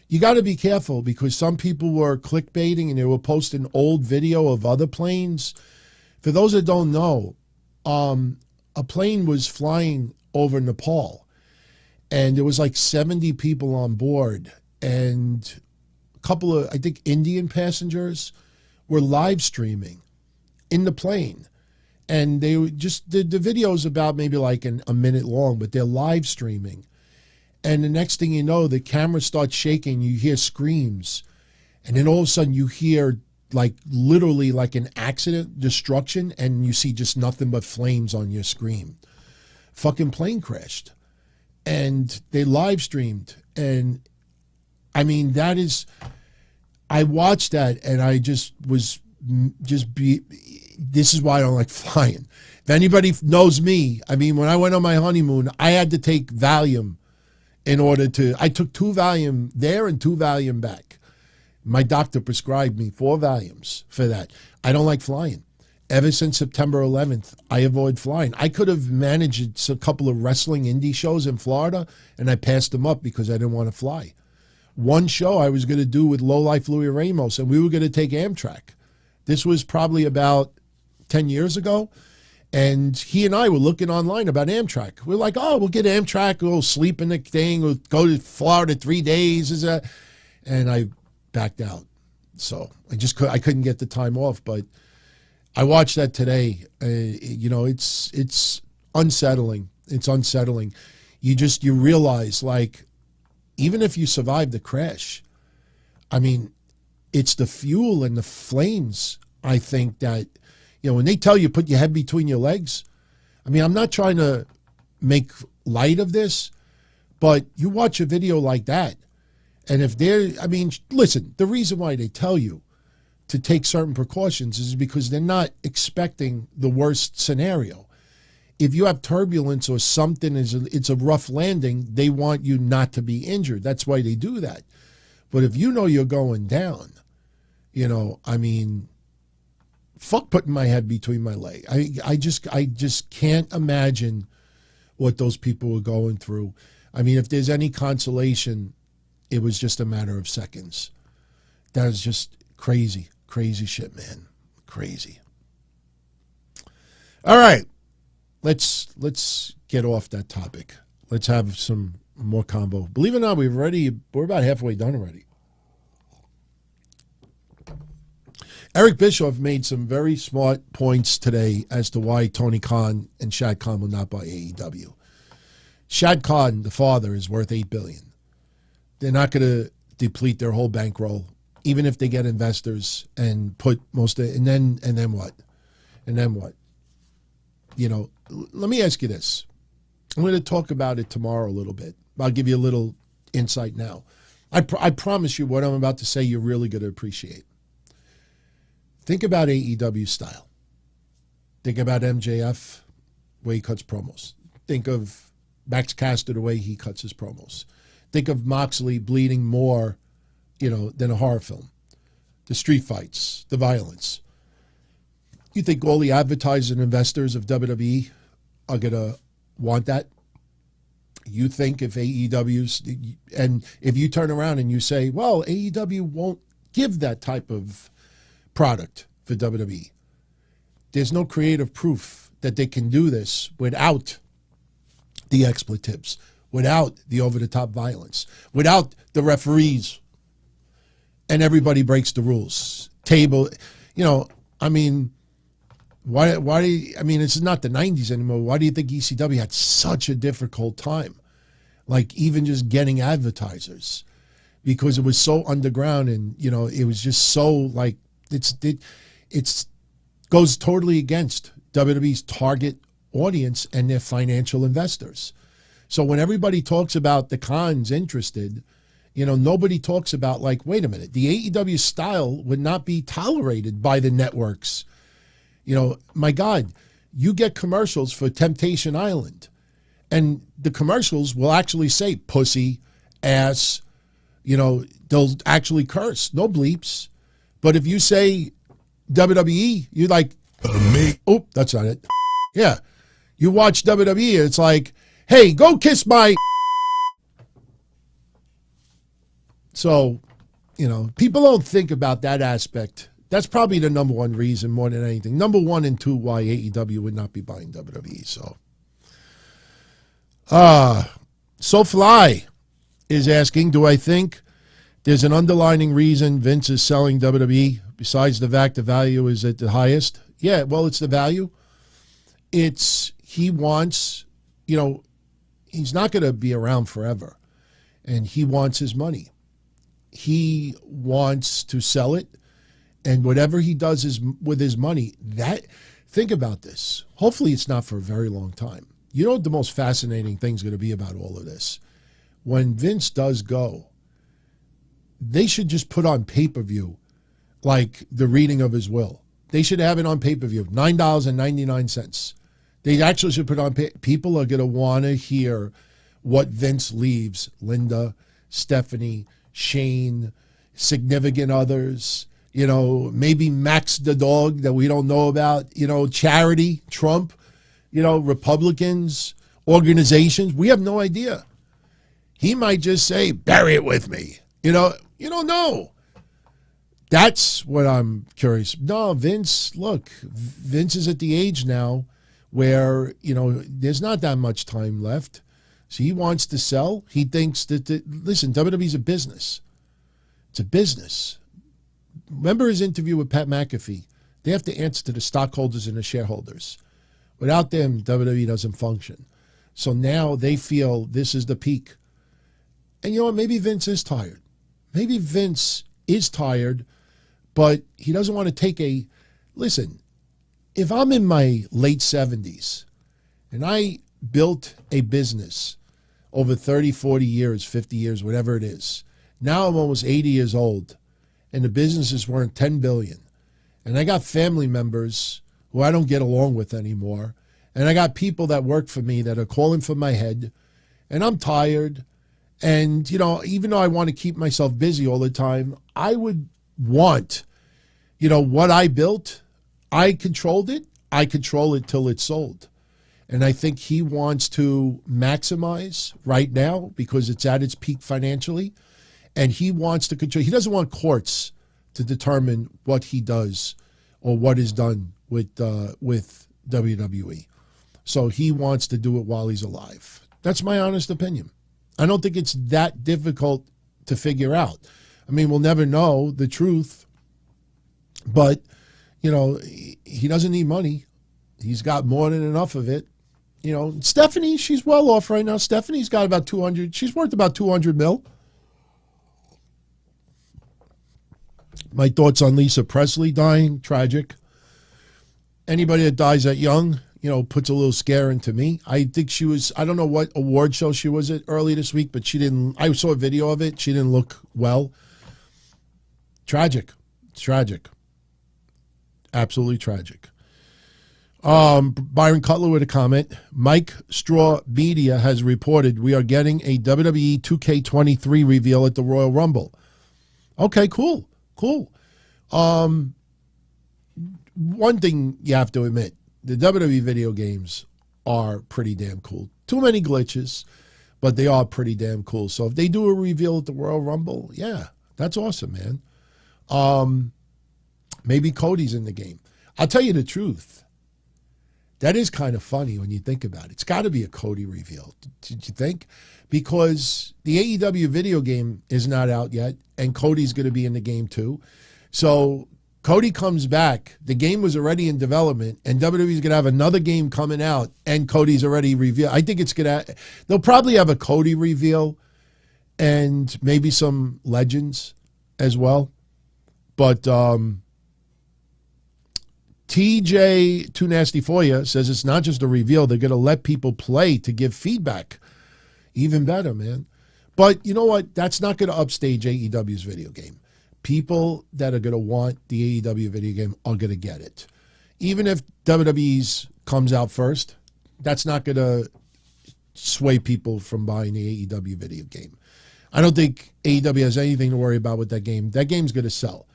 You got to be careful because some people were clickbaiting and they were posting old video of other planes. For those that don't know, a plane was flying over Nepal and there was like 70 people on board and a couple of, I think, Indian passengers were live streaming in the plane. And they were just, the video's about maybe like a minute long, but they're live streaming. And the next thing you know, the camera starts shaking, you hear screams. And then all of a sudden you hear like literally like an accident, destruction, and you see just nothing but flames on your screen. Fucking plane crashed. And they live streamed. And I mean, that is, I watched that and I just was this is why I don't like flying. If anybody knows me, I mean, when I went on my honeymoon, I had to take Valium in order to, I took 2 Valium there and 2 Valium back. My doctor prescribed me 4 Valiums for that. I don't like flying. Ever since September 11th, I avoid flying. I could have managed a couple of wrestling indie shows in Florida, and I passed them up because I didn't want to fly. One show I was going to do with Low Life Louis Ramos, and we were going to take Amtrak. This was probably about 10 years ago, And he and I were looking online about Amtrak. We're like, oh, we'll get Amtrak. We'll sleep in the thing. We'll go to Florida 3 days. And I backed out. So I couldn't get the time off. But I watched that today. It's unsettling. It's unsettling. You realize, like, even if you survive the crash, I mean, it's the fuel and the flames, I think, that, when they tell you put your head between your legs, I mean, I'm not trying to make light of this, but you watch a video like that, and listen, the reason why they tell you to take certain precautions is because they're not expecting the worst scenario. If you have turbulence or something, it's a rough landing, they want you not to be injured. That's why they do that. But if you know you're going down, fuck putting my head between my legs. I just can't imagine what those people were going through. I mean, if there's any consolation, it was just a matter of seconds. That was just crazy, crazy shit, man. Crazy. All right. Let's get off that topic. Let's have some more combo. Believe it or not, we're about halfway done already. Eric Bischoff made some very smart points today as to why Tony Khan and Shad Khan will not buy AEW. Shad Khan, the father, is worth $8 billion. They're not going to deplete their whole bankroll, even if they get investors and put most of it. And then what? And then what? Let me ask you this. I'm going to talk about it tomorrow a little bit. I'll give you a little insight now. I promise you what I'm about to say you're really going to appreciate. Think about AEW style. Think about MJF, the way he cuts promos. Think of Max Caster, the way he cuts his promos. Think of Moxley bleeding more, than a horror film. The street fights, the violence. You think all the advertisers and investors of WWE are going to want that? You think if AEW's, and if you turn around and you say, well, AEW won't give that type of product for WWE. There's no creative proof that they can do this without the expletives, without the over-the-top violence, without the referees, and everybody breaks the rules. Why it's not the 90s anymore. Why do you think ECW had such a difficult time? Like, even just getting advertisers, because it was so underground, and, it was just so, like, it goes totally against WWE's target audience and their financial investors. So when everybody talks about the Khans interested, nobody talks about, like, wait a minute, the AEW style would not be tolerated by the networks. My God, you get commercials for Temptation Island, and the commercials will actually say pussy, ass, they'll actually curse, no bleeps. But if you say WWE, you're like, oh, that's not it. Yeah. You watch WWE, it's like, hey, go kiss my. So, people don't think about that aspect. That's probably the number one reason more than anything. Number one and two why AEW would not be buying WWE. So Fly is asking, do I think there's an underlying reason Vince is selling WWE besides the fact the value is at the highest? Yeah, well, it's the value. He wants, he's not going to be around forever, and he wants his money. He wants to sell it, and whatever he does with his money, think about this. Hopefully it's not for a very long time. You know what the most fascinating thing is going to be about all of this? When Vince does go, they should just put on pay-per-view like the reading of his will. They should have it on pay-per-view, $9.99. They actually should put on people are going to want to hear what Vince leaves. Linda, Stephanie, Shane, significant others, maybe Max the dog that we don't know about, Charity, Trump, Republicans, organizations. We have no idea. He might just say, bury it with me. You don't know. That's what I'm curious. No, Vince is at the age now where, there's not that much time left. So he wants to sell. He thinks that, listen, WWE's a business. It's a business. Remember his interview with Pat McAfee? They have to answer to the stockholders and the shareholders. Without them, WWE doesn't function. So now they feel this is the peak. And you know what? Maybe Vince is tired. Maybe Vince is tired, but he doesn't want to take a... Listen, if I'm in my late 70s and I built a business over 30, 40 years, 50 years, whatever it is, now I'm almost 80 years old, and the business is worth $10 billion. And I got family members who I don't get along with anymore. And I got people that work for me that are calling for my head. And I'm tired. And, even though I want to keep myself busy all the time, I would want, what I built, I controlled it. I control it till it's sold. And I think he wants to maximize right now because it's at its peak financially. And he wants to control. He doesn't want courts to determine what he does or what is done with WWE. So he wants to do it while he's alive. That's my honest opinion. I don't think it's that difficult to figure out. I mean, we'll never know the truth, but, he doesn't need money. He's got more than enough of it. Stephanie, she's well off right now. Stephanie's got about 200. She's worth about 200 mil. My thoughts on Lisa Presley dying, tragic. Anybody that dies that young, puts a little scare into me. I think she was, I don't know what award show she was at early this week, but I saw a video of it. She didn't look well. Tragic. It's tragic. Absolutely tragic. Byron Cutler with a comment. Mike Straw Media has reported we are getting a WWE 2K23 reveal at the Royal Rumble. Okay, cool. One thing you have to admit, the WWE video games are pretty damn cool. Too many glitches, but they are pretty damn cool. So if they do a reveal at the Royal Rumble, yeah, that's awesome, man. Maybe Cody's in the game. I'll tell you the truth. That is kind of funny when you think about it. It's got to be a Cody reveal, did you think? Because the AEW video game is not out yet, and Cody's going to be in the game too. So Cody comes back. The game was already in development, and WWE's going to have another game coming out, and Cody's already revealed. I think they'll probably have a Cody reveal and maybe some legends as well. But TJ Too Nasty For You says it's not just a reveal. They're going to let people play to give feedback. Even better, man. But you know what? That's not going to upstage AEW's video game. People that are going to want the AEW video game are going to get it. Even if WWE's comes out first, that's not going to sway people from buying the AEW video game. I don't think AEW has anything to worry about with that game. That game's going to sell.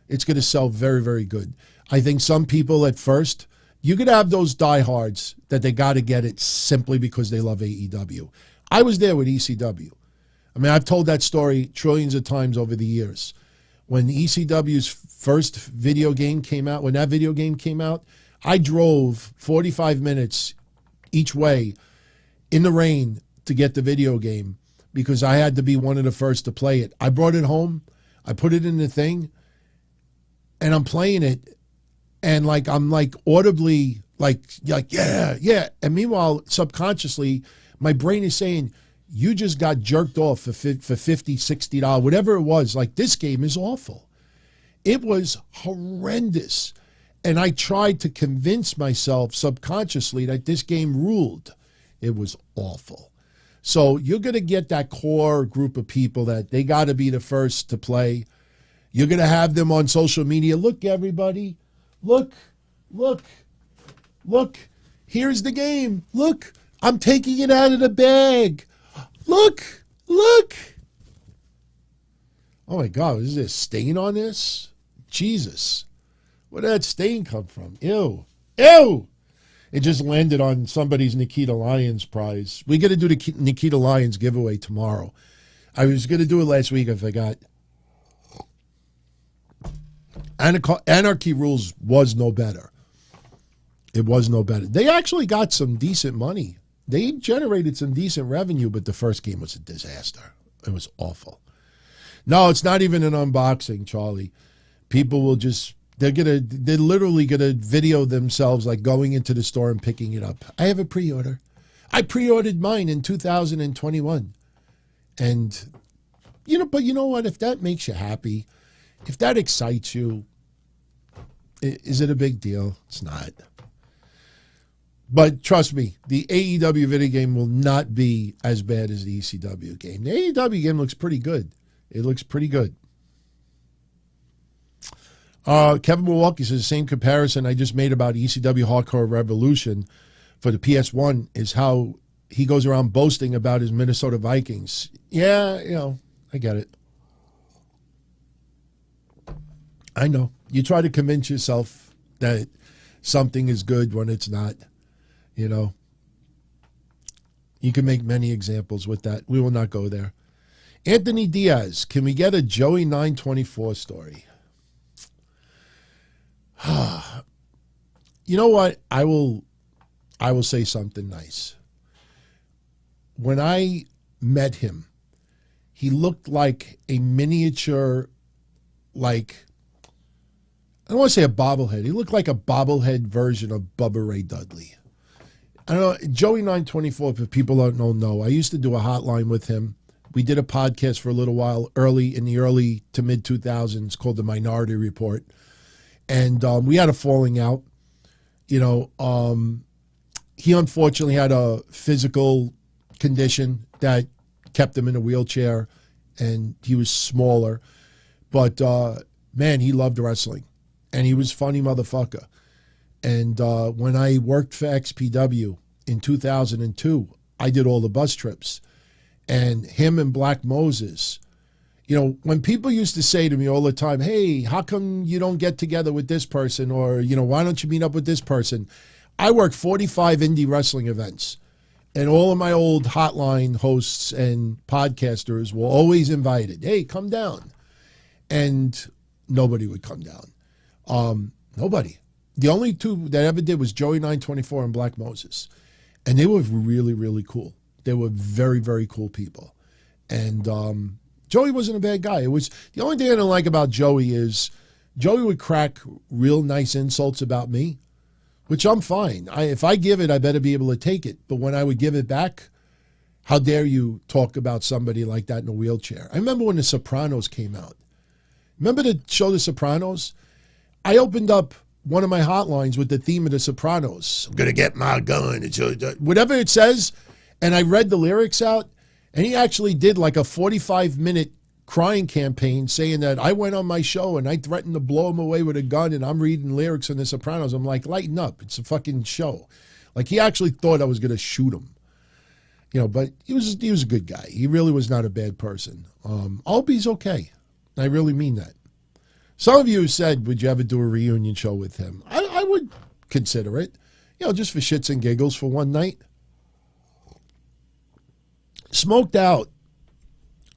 It's going to sell very, very good. I think some people at first, you could have those diehards that they got to get it simply because they love AEW. I was there with ECW. I mean, I've told that story trillions of times over the years. When ECW's first video game came out, when that video game came out, I drove 45 minutes each way in the rain to get the video game because I had to be one of the first to play it. I brought it home. I put it in the thing, and I'm playing it, and I'm audibly yeah. And meanwhile, subconsciously, my brain is saying, you just got jerked off for $50, $60, whatever it was. This game is awful. It was horrendous. And I tried to convince myself subconsciously that this game ruled. It was awful. So you're going to get that core group of people that they got to be the first to play. You're going to have them on social media. Look, everybody. Look. Here's the game. Look, I'm taking it out of the bag. Look. Oh, my God. Is there a stain on this? Jesus. Where did that stain come from? Ew. It just landed on somebody's Nikita Lyons prize. We got to do the Nikita Lyons giveaway tomorrow. I was going to do it last week. I forgot. Anarchy Rules was no better. It was no better. They actually got some decent money. They generated some decent revenue, but the first game was a disaster. It was awful. No, it's not even an unboxing, Charlie. People will just, they're literally gonna video themselves like going into the store and picking it up. I have a pre-order. I pre-ordered mine in 2021. And, but you know what? If that makes you happy, if that excites you, is it a big deal? It's not. But trust me, the AEW video game will not be as bad as the ECW game. The AEW game looks pretty good. It looks pretty good. Kevin Milwaukee says the same comparison I just made about ECW Hardcore Revolution for the PS1 is how he goes around boasting about his Minnesota Vikings. Yeah, I get it. I know. You try to convince yourself that something is good when it's not. You can make many examples with that. We will not go there. Anthony Diaz, can we get a Joey 924 story? You know what? I will say something nice. When I met him, he looked like a miniature, I don't want to say a bobblehead. He looked like a bobblehead version of Bubba Ray Dudley. I don't know, Joey 924, if people don't know, I used to do a hotline with him. We did a podcast for a little while in the early to mid 2000s called The Minority Report. And we had a falling out. He unfortunately had a physical condition that kept him in a wheelchair, and he was smaller. But, man, he loved wrestling, and he was a funny motherfucker. And when I worked for XPW in 2002, I did all the bus trips. And him and Black Moses, when people used to say to me all the time, hey, how come you don't get together with this person? Or, why don't you meet up with this person? I worked 45 indie wrestling events. And all of my old hotline hosts and podcasters were always invited. Hey, come down. And nobody would come down. Nobody. The only two that ever did was Joey 924 and Black Moses. And they were really, really cool. They were very, very cool people. And Joey wasn't a bad guy. It was the only thing I didn't like about Joey is Joey would crack real nice insults about me, which I'm fine. If I give it, I better be able to take it. But when I would give it back, how dare you talk about somebody like that in a wheelchair? I remember when The Sopranos came out. Remember the show The Sopranos? I opened up one of my hotlines with the theme of The Sopranos. I'm going to get my gun. Whatever it says. And I read the lyrics out, and he actually did like a 45-minute crying campaign saying that I went on my show and I threatened to blow him away with a gun, and I'm reading lyrics in The Sopranos. I'm like, lighten up. It's a fucking show. Like, he actually thought I was going to shoot him. But he was a good guy. He really was not a bad person. I hope he's okay. I really mean that. Some of you said, would you ever do a reunion show with him? I would consider it, just for shits and giggles for one night. Smoked Out,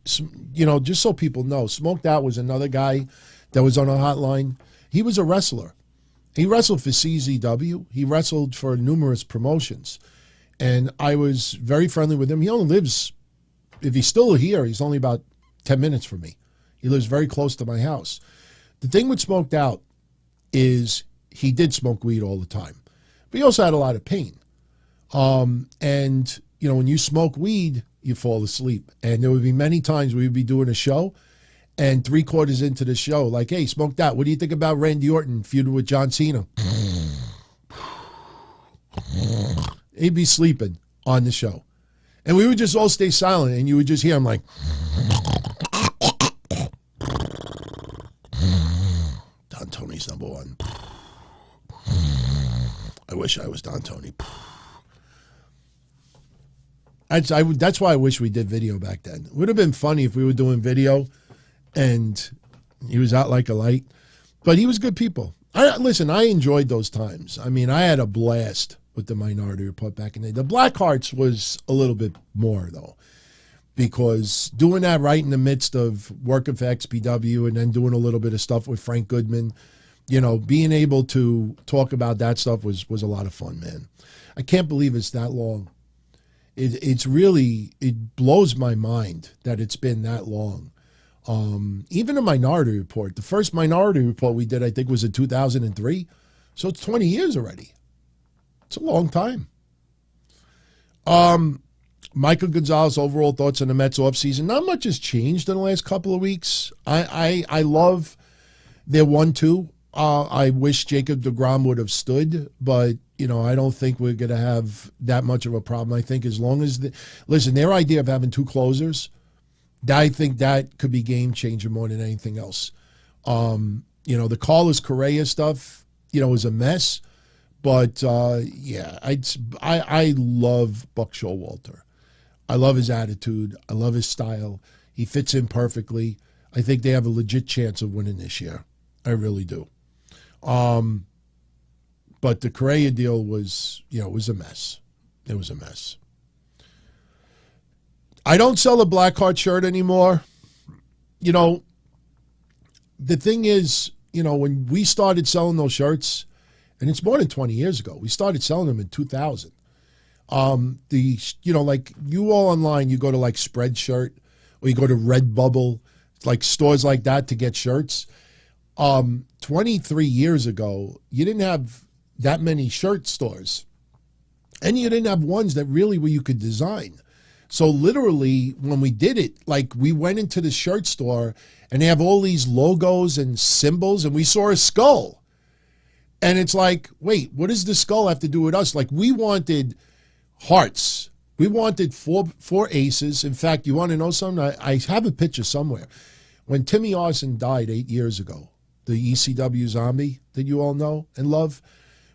just so people know, Smoked Out was another guy that was on a hotline. He was a wrestler. He wrestled for CZW. He wrestled for numerous promotions. And I was very friendly with him. He only lives, if he's still here, he's only about 10 minutes from me. He lives very close to my house. The thing with Smoked Out is he did smoke weed all the time. But he also had a lot of pain. And, when you smoke weed, you fall asleep. And there would be many times we would be doing a show, and 3/4 into the show, like, hey, Smoked Out, what do you think about Randy Orton feuding with John Cena? He'd be sleeping on the show. And we would just all stay silent, and you would just hear him like, Don Tony's number one. I wish I was Don Tony. That's why I wish we did video back then. It would have been funny if we were doing video and he was out like a light. But he was good people. Listen, I enjoyed those times. I mean, I had a blast with the Minority Report back in the day. The Blackhearts was a little bit more, though, because doing that right in the midst of working for XPW and then doing a little bit of stuff with Frank Goodman, being able to talk about that stuff was a lot of fun, man. I can't believe it's that long. It blows my mind that it's been that long. Even a Minority Report, the first Minority Report we did, I think, was in 2003. So it's 20 years already. It's a long time. Michael Gonzalez, overall thoughts on the Mets offseason. Not much has changed in the last couple of weeks. I love their 1-2. I wish Jacob deGrom would have stood, but, I don't think we're going to have that much of a problem. I think as long as their idea of having two closers, I think that could be game changer more than anything else. The Carlos Correa stuff, is a mess. But, I love Buck Showalter. I love his attitude. I love his style. He fits in perfectly. I think they have a legit chance of winning this year. I really do. But the Correa deal was, was a mess. It was a mess. I don't sell a Blackheart shirt anymore. The thing is, when we started selling those shirts, and it's more than 20 years ago, we started selling them in 2000. Like you all online, you go to like Spreadshirt or you go to Redbubble, like stores like that to get shirts. 23 years ago, you didn't have that many shirt stores, and you didn't have ones that really where you could design. So literally when we did it, like we went into the shirt store and they have all these logos and symbols, and we saw a skull. And it's like, wait, what does the skull have to do with us? Like we wanted hearts. We wanted four aces. In fact, you want to know something? I have a picture somewhere. When Timmy Arson died 8 years ago, the ECW zombie that you all know and love,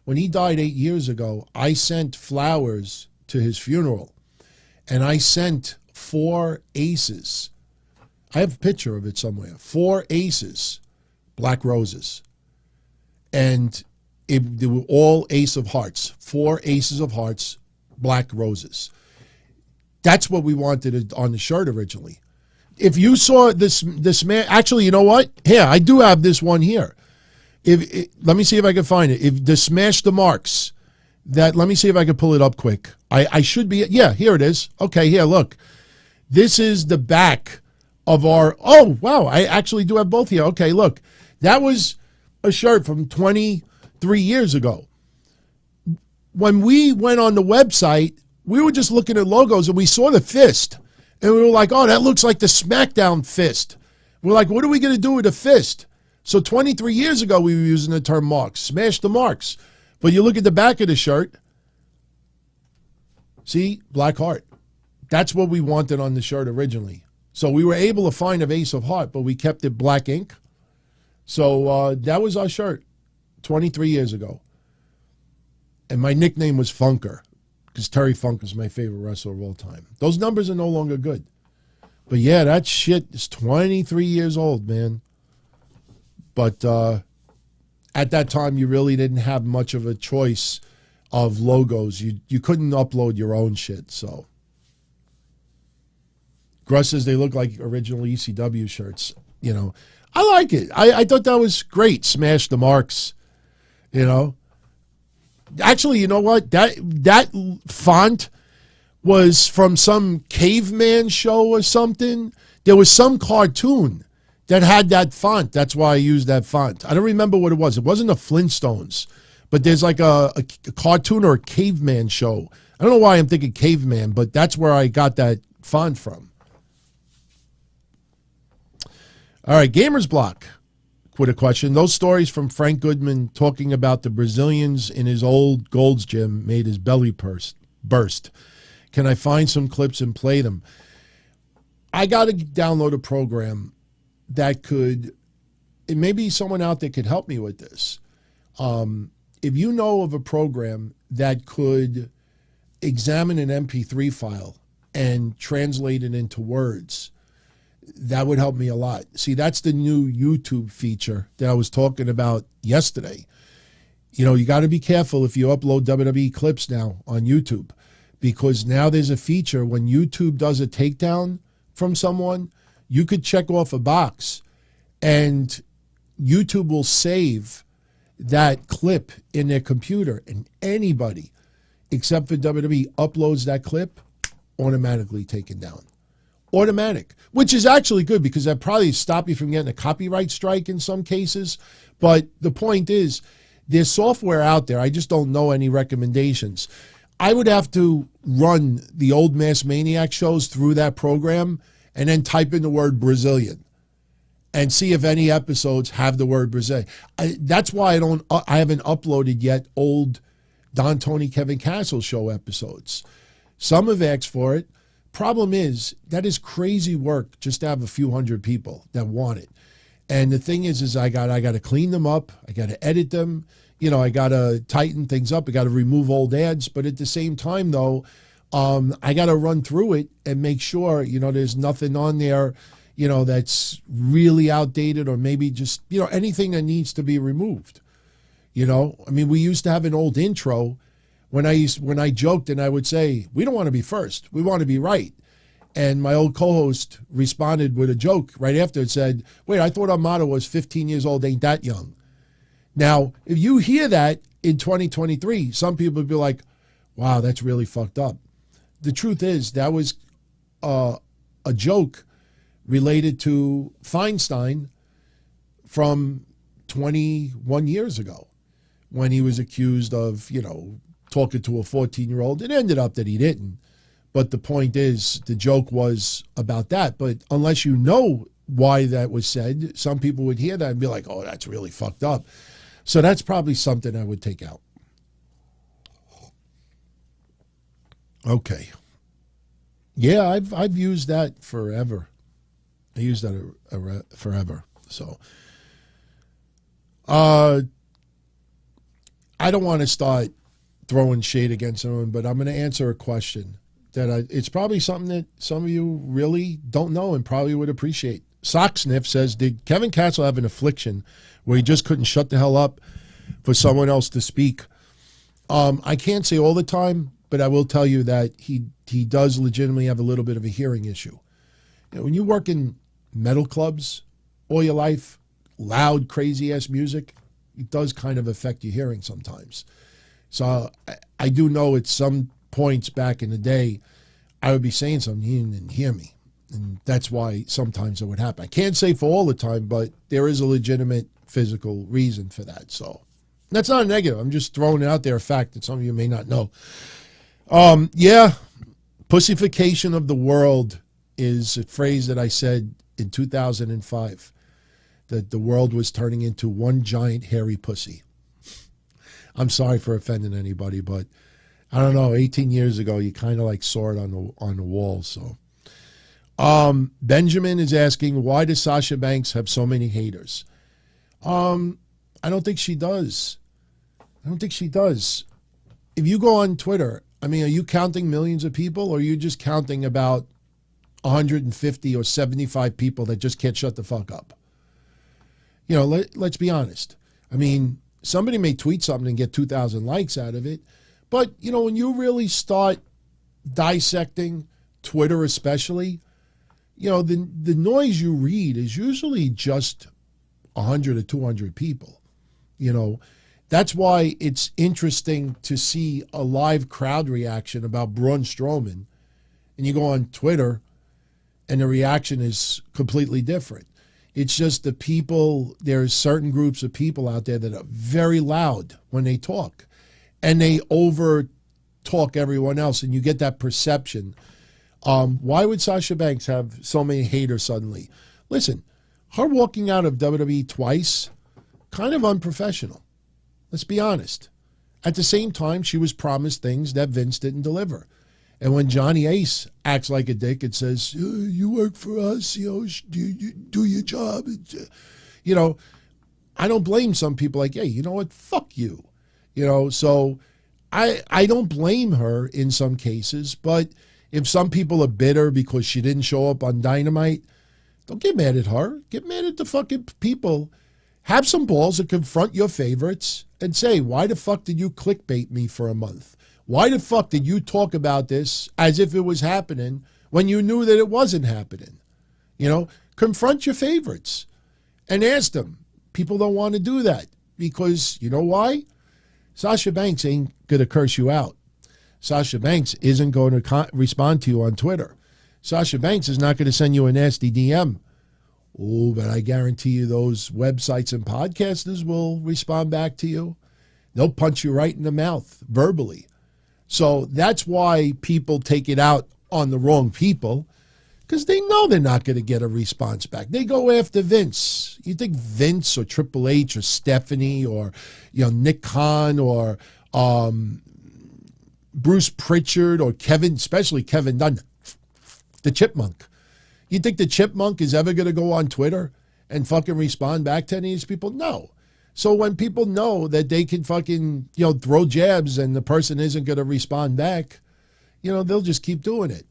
when he died 8 years ago, I sent flowers to his funeral. And I sent 4 aces. I have a picture of it somewhere. 4 aces, black roses. And they were all ace of hearts. 4 aces of hearts, black roses. That's what we wanted on the shirt originally. If you saw this man, actually, you know what? Here, I do have this one here. Let me see if I can find it. If the Smash the Marks, let me see if I can pull it up quick. I should be, yeah, here it is. Okay, here, look. This is the back of our, oh, wow, I actually do have both here. Okay, look. That was a shirt from 23 years ago. When we went on the website, we were just looking at logos and we saw the fist. And we were like, oh, that looks like the Smackdown fist. We're like, what are we going to do with a fist? So 23 years ago, we were using the term marks. Smash the marks. But you look at the back of the shirt. See, Black Heart. That's what we wanted on the shirt originally. So we were able to find an ace of heart, but we kept it black ink. So that was our shirt 23 years ago. And my nickname was Funker, because Terry Funk is my favorite wrestler of all time. Those numbers are no longer good. But yeah, that shit is 23 years old, man. But at that time, you really didn't have much of a choice of logos. You couldn't upload your own shit, so. Gruss says they look like original ECW shirts. I like it. I thought that was great. Smash the Marks, Actually, you know what? That font was from some caveman show or something. There was some cartoon that had that font. That's why I used that font. I don't remember what it was. It wasn't the Flintstones, but there's like a cartoon or a caveman show. I don't know why I'm thinking caveman, but that's where I got that font from. All right, Gamers Block with a question. Those stories from Frank Goodman talking about the Brazilians in his old Gold's Gym made his belly burst. Can I find some clips and play them? I got to download a program that could, and maybe someone out there could help me with this. If you know of a program that could examine an MP3 file and translate it into words, that would help me a lot. See, that's the new YouTube feature that I was talking about yesterday. You got to be careful if you upload WWE clips now on YouTube, because now there's a feature when YouTube does a takedown from someone, you could check off a box and YouTube will save that clip in their computer, and anybody except for WWE uploads that clip, automatically taken down. Automatic, which is actually good because that probably stop you from getting a copyright strike in some cases. But the point is, there's software out there. I just don't know any recommendations. I would have to run the old Mass Maniac shows through that program and then type in the word Brazilian and see if any episodes have the word Brazilian. That's why I haven't uploaded yet old Don Tony Kevin Castle show episodes. Some have asked for it. Problem is, that is crazy work just to have a few hundred people that want it. And the thing is I got to clean them up. I got to edit them. I got to tighten things up. I got to remove old ads. But at the same time, though, I got to run through it and make sure, there's nothing on there, that's really outdated or maybe just, anything that needs to be removed. We used to have an old intro when I joked and I would say, we don't want to be first. We want to be right. And my old co-host responded with a joke right after it said, wait, I thought our motto was 15 years old, ain't that young. Now, if you hear that in 2023, some people would be like, wow, that's really fucked up. The truth is that was a joke related to Feinstein from 21 years ago when he was accused of, talking to a 14-year-old. It ended up that he didn't. But the point is, the joke was about that. But unless you know why that was said, some people would hear that and be like, oh, that's really fucked up. So that's probably something I would take out. Okay. Yeah, I've used that forever. I used that forever. So I don't want to start throwing shade against someone, but I'm going to answer a question that it's probably something that some of you really don't know and probably would appreciate. Socksniff says, did Kevin Castle have an affliction where he just couldn't shut the hell up for someone else to speak? I can't say all the time, but I will tell you that he does legitimately have a little bit of a hearing issue. When you work in metal clubs all your life, loud, crazy-ass music, it does kind of affect your hearing sometimes. So I do know at some points back in the day, I would be saying something, he didn't hear me. And that's why sometimes it would happen. I can't say for all the time, but there is a legitimate physical reason for that. So that's not a negative. I'm just throwing it out there, a fact that some of you may not know. Yeah, pussification of the world is a phrase that I said in 2005, that the world was turning into one giant hairy pussy. I'm sorry for offending anybody, but I don't know, 18 years ago, you kind of like saw it on the wall. So Benjamin is asking, why does Sasha Banks have so many haters? I don't think she does. If you go on Twitter, are you counting millions of people, or are you just counting about 150 or 75 people that just can't shut the fuck up? Let's be honest. Somebody may tweet something and get 2,000 likes out of it. But, when you really start dissecting Twitter especially, the noise you read is usually just 100 or 200 people. That's why it's interesting to see a live crowd reaction about Braun Strowman. And you go on Twitter and the reaction is completely different. It's just the people, there's certain groups of people out there that are very loud when they talk. And they over talk everyone else, and you get that perception. Why would Sasha Banks have so many haters suddenly? Listen, her walking out of WWE twice, kind of unprofessional. Let's be honest. At the same time, she was promised things that Vince didn't deliver. And when Johnny Ace acts like a dick and says, you work for us, do your job. I don't blame some people like, hey, you know what? Fuck you. So I don't blame her in some cases, but if some people are bitter because she didn't show up on Dynamite, don't get mad at her. Get mad at the fucking people. Have some balls and confront your favorites and say, why the fuck did you clickbait me for a month? Why the fuck did you talk about this as if it was happening when you knew that it wasn't happening? Confront your favorites and ask them. People don't want to do that. because you know why? Sasha Banks ain't going to curse you out. Sasha Banks isn't going to respond to you on Twitter. Sasha Banks is not going to send you a nasty DM. Oh, but I guarantee you those websites and podcasters will respond back to you. They'll punch you right in the mouth verbally. So that's why people take it out on the wrong people, because they know they're not going to get a response back. They go after Vince. You think Vince or Triple H or Stephanie or Nick Khan or Bruce Pritchard or Kevin, especially Kevin Dunn, the Chipmunk. You think the Chipmunk is ever going to go on Twitter and fucking respond back to any of these people? No. So when people know that they can fucking, throw jabs and the person isn't going to respond back, they'll just keep doing it.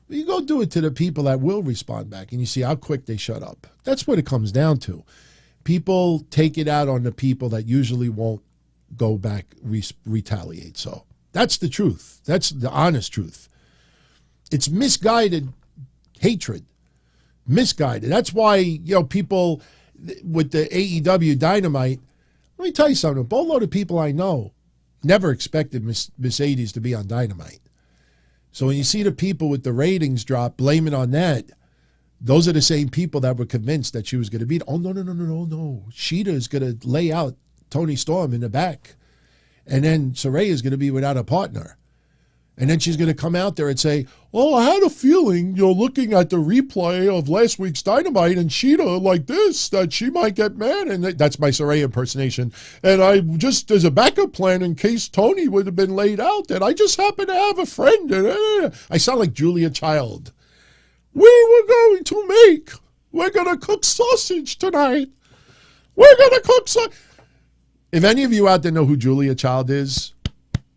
But you go do it to the people that will respond back and you see how quick they shut up. That's what it comes down to. People take it out on the people that usually won't go back, retaliate. So that's the truth. That's the honest truth. It's misguided hatred. Misguided. That's why, people with the AEW Dynamite, let me tell you something. A boatload of people I know never expected Mercedes to be on Dynamite. So when you see the people with the ratings drop, blame it on that. Those are the same people that were convinced that she was going to beat. Oh, no. Sheeta is going to lay out Tony Storm in the back. And then Saraya is going to be without a partner. And then she's going to come out there and say, I had a feeling, looking at the replay of last week's Dynamite and Sheeta like this, that she might get mad. And that's my Saraya impersonation. And I just, as a backup plan in case Tony would have been laid out, that I just happen to have a friend. And I sound like Julia Child. We're going to cook sausage tonight. We're going to cook sausage. If any of you out there know who Julia Child is,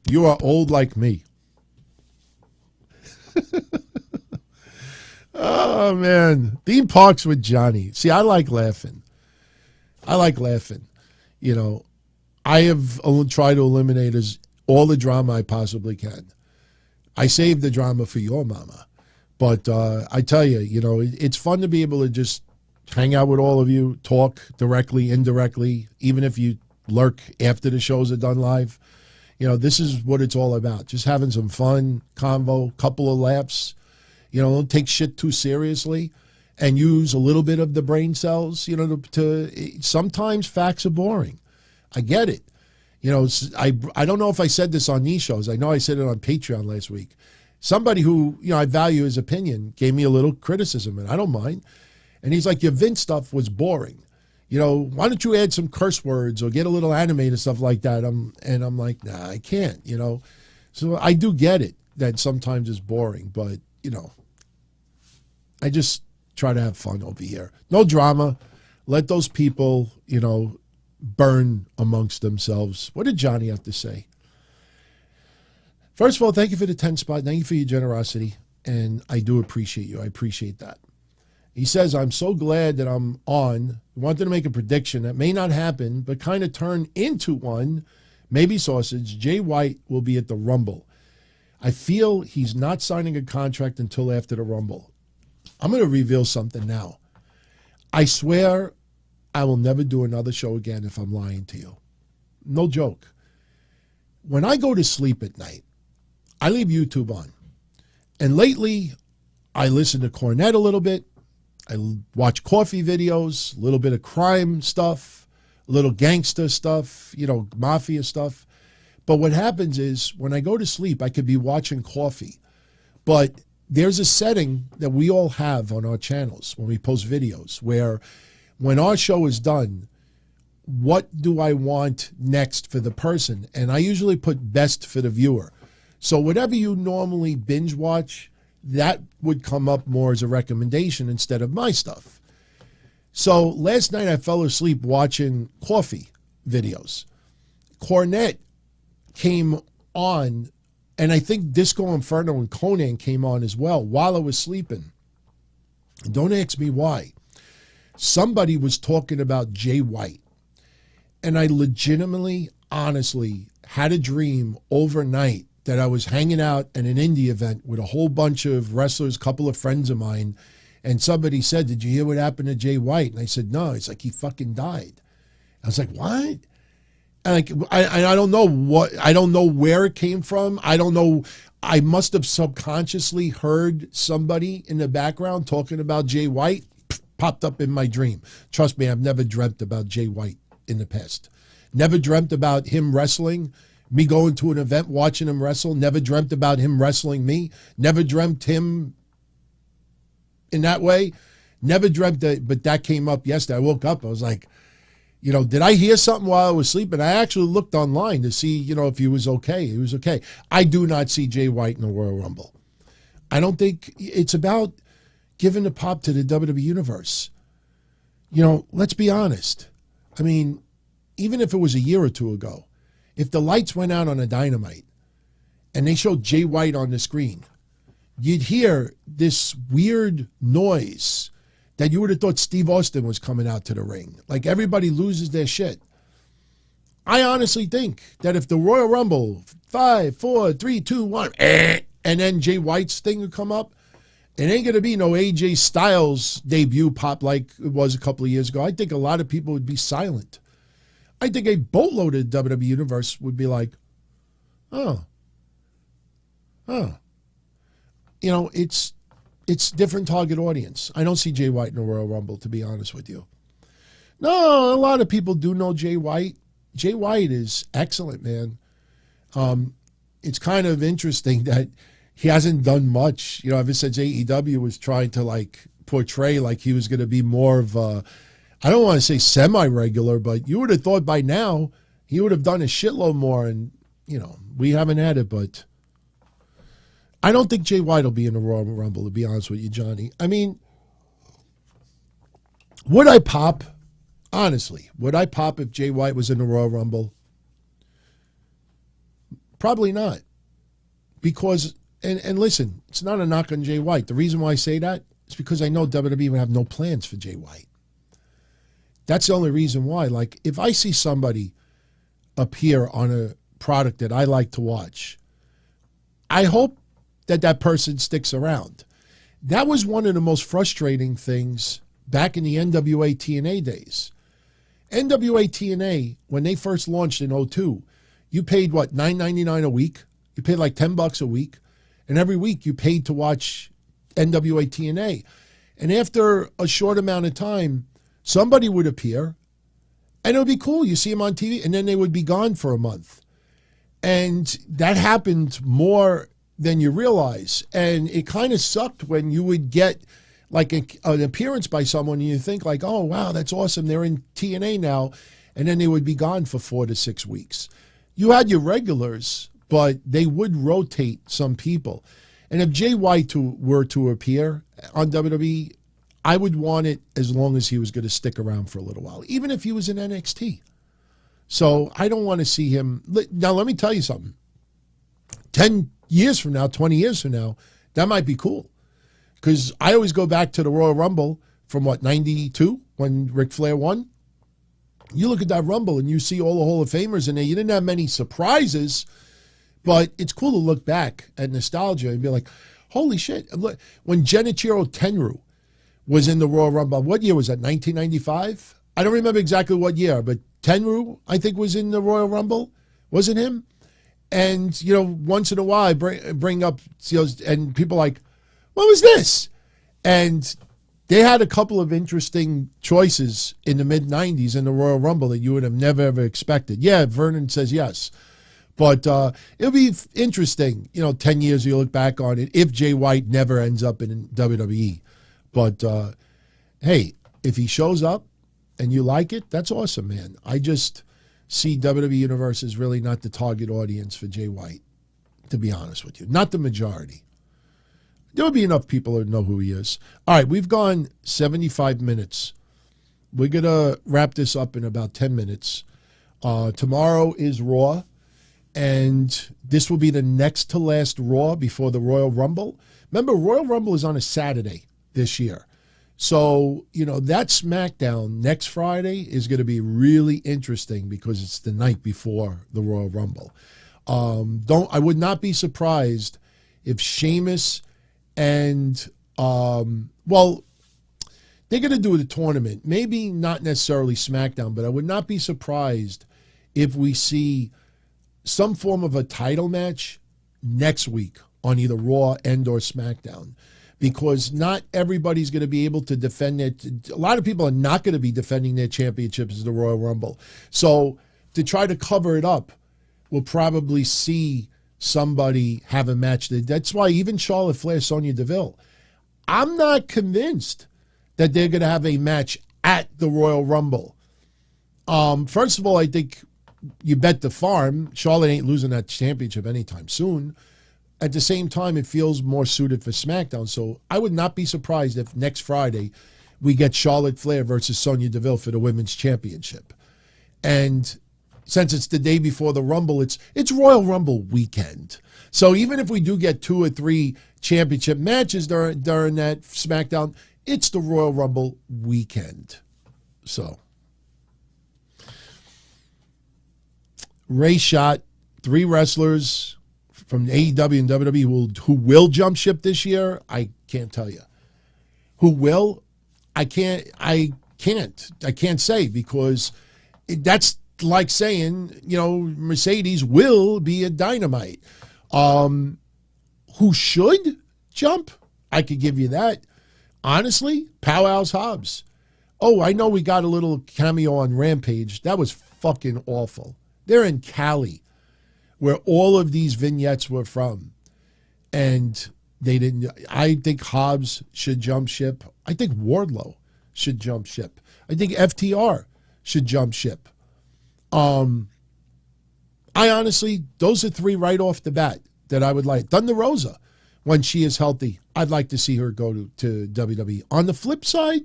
you are old like me. Oh, man. Theme parks with Johnny. See, I like laughing. I have tried to eliminate all the drama I possibly can. I save the drama for your mama. But I tell you, it's fun to be able to just hang out with all of you, talk directly, indirectly, even if you lurk after the shows are done live. This is what it's all about. Just having some fun, convo, couple of laughs. Don't take shit too seriously and use a little bit of the brain cells, to sometimes facts are boring. I get it. I don't know if I said this on these shows. I know I said it on Patreon last week. Somebody who, I value his opinion gave me a little criticism, and I don't mind. And he's like, your Vince stuff was boring. Why don't you add some curse words or get a little animated stuff like that? And I'm like, nah, I can't, So I do get it that sometimes it's boring, but, I just try to have fun over here. No drama. Let those people, burn amongst themselves. What did Johnny have to say? First of all, thank you for the 10 spot. Thank you for your generosity. And I do appreciate you. I appreciate that. He says, I'm so glad that I'm on. I wanted to make a prediction that may not happen, but kind of turn into one. Maybe sausage. Jay White will be at the Rumble. I feel he's not signing a contract until after the Rumble. I'm going to reveal something now. I swear I will never do another show again if I'm lying to you. No joke. When I go to sleep at night, I leave YouTube on. And lately, I listen to Cornette a little bit. I watch coffee videos, a little bit of crime stuff, a little gangster stuff, mafia stuff. But what happens is when I go to sleep, I could be watching coffee. But there's a setting that we all have on our channels when we post videos where when our show is done, what do I want next for the person? And I usually put best for the viewer. So whatever you normally binge watch, that would come up more as a recommendation instead of my stuff. So last night I fell asleep watching coffee videos. Cornette came on, and I think Disco Inferno and Conan came on as well while I was sleeping. Don't ask me why. Somebody was talking about Jay White. And I legitimately, honestly, had a dream overnight that I was hanging out at an indie event with a whole bunch of wrestlers, a couple of friends of mine, and somebody said, did you hear what happened to Jay White? And I said, no. It's like, he fucking died. I was like, what? I don't know I don't know where it came from. I don't know. I must have subconsciously heard somebody in the background talking about Jay White. Popped up in my dream. Trust me, I've never dreamt about Jay White in the past. Never dreamt about him wrestling, me going to an event, watching him wrestle. Never dreamt about him wrestling me. Never dreamt him in that way. Never dreamt that, but that came up yesterday. I woke up, I was like, did I hear something while I was sleeping? I actually looked online to see, if he was okay. He was okay. I do not see Jay White in the Royal Rumble. I don't think it's about giving the pop to the WWE Universe. Let's be honest. I mean, even if it was a year or two ago, if the lights went out on a Dynamite and they showed Jay White on the screen, you'd hear this weird noise that you would have thought Steve Austin was coming out to the ring. Like everybody loses their shit. I honestly think that if the Royal Rumble, 5, 4, 3, 2, 1, and then Jay White's thing would come up, it ain't going to be no AJ Styles debut pop like it was a couple of years ago. I think a lot of people would be silent. I think a boatload of the WWE Universe would be like, oh. It's different target audience. I don't see Jay White in the Royal Rumble, to be honest with you. No, a lot of people do know Jay White. Jay White is excellent, man. It's kind of interesting that he hasn't done much, ever since AEW was trying to portray like he was going to be more of a, I don't want to say semi-regular, but you would have thought by now he would have done a shitload more, and we haven't had it. But I don't think Jay White will be in the Royal Rumble, to be honest with you, Johnny. I mean, would I pop? Honestly, would I pop if Jay White was in the Royal Rumble? Probably not, because. And listen, it's not a knock on Jay White. The reason why I say that is because I know WWE would have no plans for Jay White. That's the only reason why. If I see somebody appear on a product that I like to watch, I hope that person sticks around. That was one of the most frustrating things back in the NWA TNA days. NWA TNA, when they first launched in 2002, you paid, $9.99 a week? You paid like $10 a week. And every week you paid to watch NWA TNA. And after a short amount of time, somebody would appear and it would be cool. You see them on TV and then they would be gone for a month. And that happened more than you realize. And it kind of sucked when you would get an appearance by someone and you think oh, wow, that's awesome. They're in TNA now. And then they would be gone for 4 to 6 weeks. You had your regulars, but they would rotate some people. And if Jay White were to appear on WWE, I would want it as long as he was going to stick around for a little while, even if he was in NXT. So I don't want to see him. Now, let me tell you something. 10 years from now, 20 years from now, that might be cool. Because I always go back to the Royal Rumble from, 92, when Ric Flair won? You look at that Rumble and you see all the Hall of Famers in there. You didn't have many surprises, but it's cool to look back at nostalgia and be like, holy shit. When Genichiro Tenryu was in the Royal Rumble, what year was that, 1995? I don't remember exactly what year, but Tenryu, I think, was in the Royal Rumble. Was it him? And, once in a while I bring up, and people like, what was this? And they had a couple of interesting choices in the mid-90s in the Royal Rumble that you would have never, ever expected. Yeah, Vernon says yes. But it'll be interesting, 10 years you look back on it, if Jay White never ends up in WWE. But, hey, if he shows up and you like it, that's awesome, man. I just see WWE Universe as really not the target audience for Jay White, to be honest with you. Not the majority. There'll be enough people that know who he is. All right, we've gone 75 minutes. We're going to wrap this up in about 10 minutes. Tomorrow is Raw, and this will be the next to last Raw before the Royal Rumble. Remember, Royal Rumble is on a Saturday this year. So, that SmackDown next Friday is going to be really interesting because it's the night before the Royal Rumble. I would not be surprised if Sheamus and, they're going to do the tournament. Maybe not necessarily SmackDown, but I would not be surprised if we see some form of a title match next week on either Raw and or SmackDown, because not everybody's going to be able to defend it. A lot of people are not going to be defending their championships at the Royal Rumble. So to try to cover it up, we'll probably see somebody have a match. That's why even Charlotte Flair, Sonya Deville, I'm not convinced that they're going to have a match at the Royal Rumble. First of all, I think you bet the farm Charlotte ain't losing that championship anytime soon. At the same time, it feels more suited for SmackDown. So I would not be surprised if next Friday we get Charlotte Flair versus Sonya Deville for the Women's Championship. And since it's the day before the Rumble, it's Royal Rumble weekend. So even if we do get 2 or 3 championship matches during that SmackDown, it's the Royal Rumble weekend. So Ray shot 3 wrestlers from AEW and WWE who will jump ship this year. I can't tell you. Who will? I can't say, because that's like saying, Mercedes will be a Dynamite. Who should jump? I could give you that. Honestly, Powerhouse Hobbs. Oh, I know we got a little cameo on Rampage. That was fucking awful. They're in Cali, where all of these vignettes were from. And they didn't. I think Hobbs should jump ship. I think Wardlow should jump ship. I think FTR should jump ship. I honestly, those are 3 right off the bat that I would like. Thunder Rosa, when she is healthy, I'd like to see her go to WWE. On the flip side,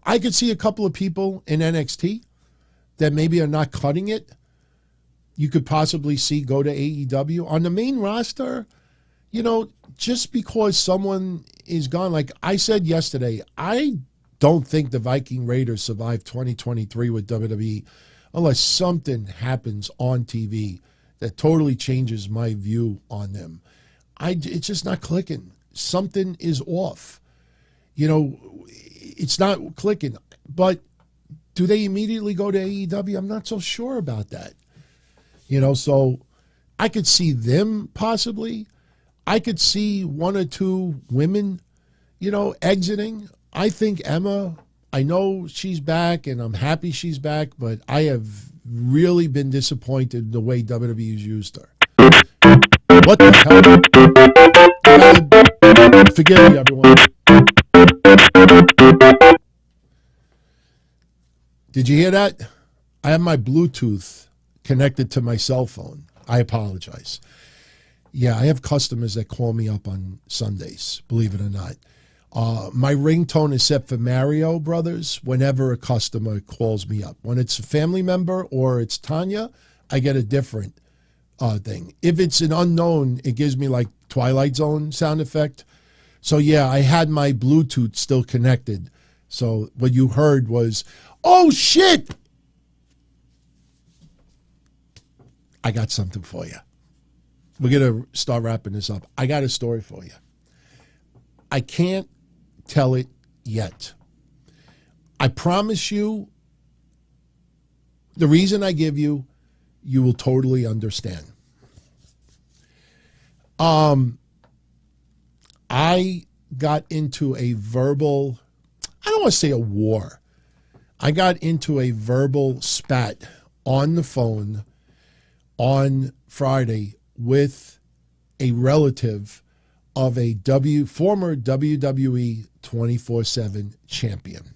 I could see a couple of people in NXT that maybe are not cutting it. You could possibly see go to AEW. On the main roster, just because someone is gone, like I said yesterday, I don't think the Viking Raiders survive 2023 with WWE unless something happens on TV that totally changes my view on them. It's just not clicking. Something is off. It's not clicking. But do they immediately go to AEW? I'm not so sure about that. So I could see them possibly. I could see 1 or 2 women, exiting. I think Emma, I know she's back and I'm happy she's back, but I have really been disappointed in the way WWE's used her. What the hell? Forgive me, everyone. Did you hear that? I have my Bluetooth connected to my cell phone. I apologize. Yeah, I have customers that call me up on Sundays, believe it or not. My ringtone is set for Mario Brothers whenever a customer calls me up. When it's a family member or it's Tanya, I get a different thing. If it's an unknown, it gives me like Twilight Zone sound effect. So yeah, I had my Bluetooth still connected. So what you heard was, oh shit! I got something for you. We're going to start wrapping this up. I got a story for you. I can't tell it yet. I promise you, the reason I give you, you will totally understand. I got into a verbal, I don't want to say a war. I got into a verbal spat on the phone on Friday with a relative of a former WWE 24/7 champion.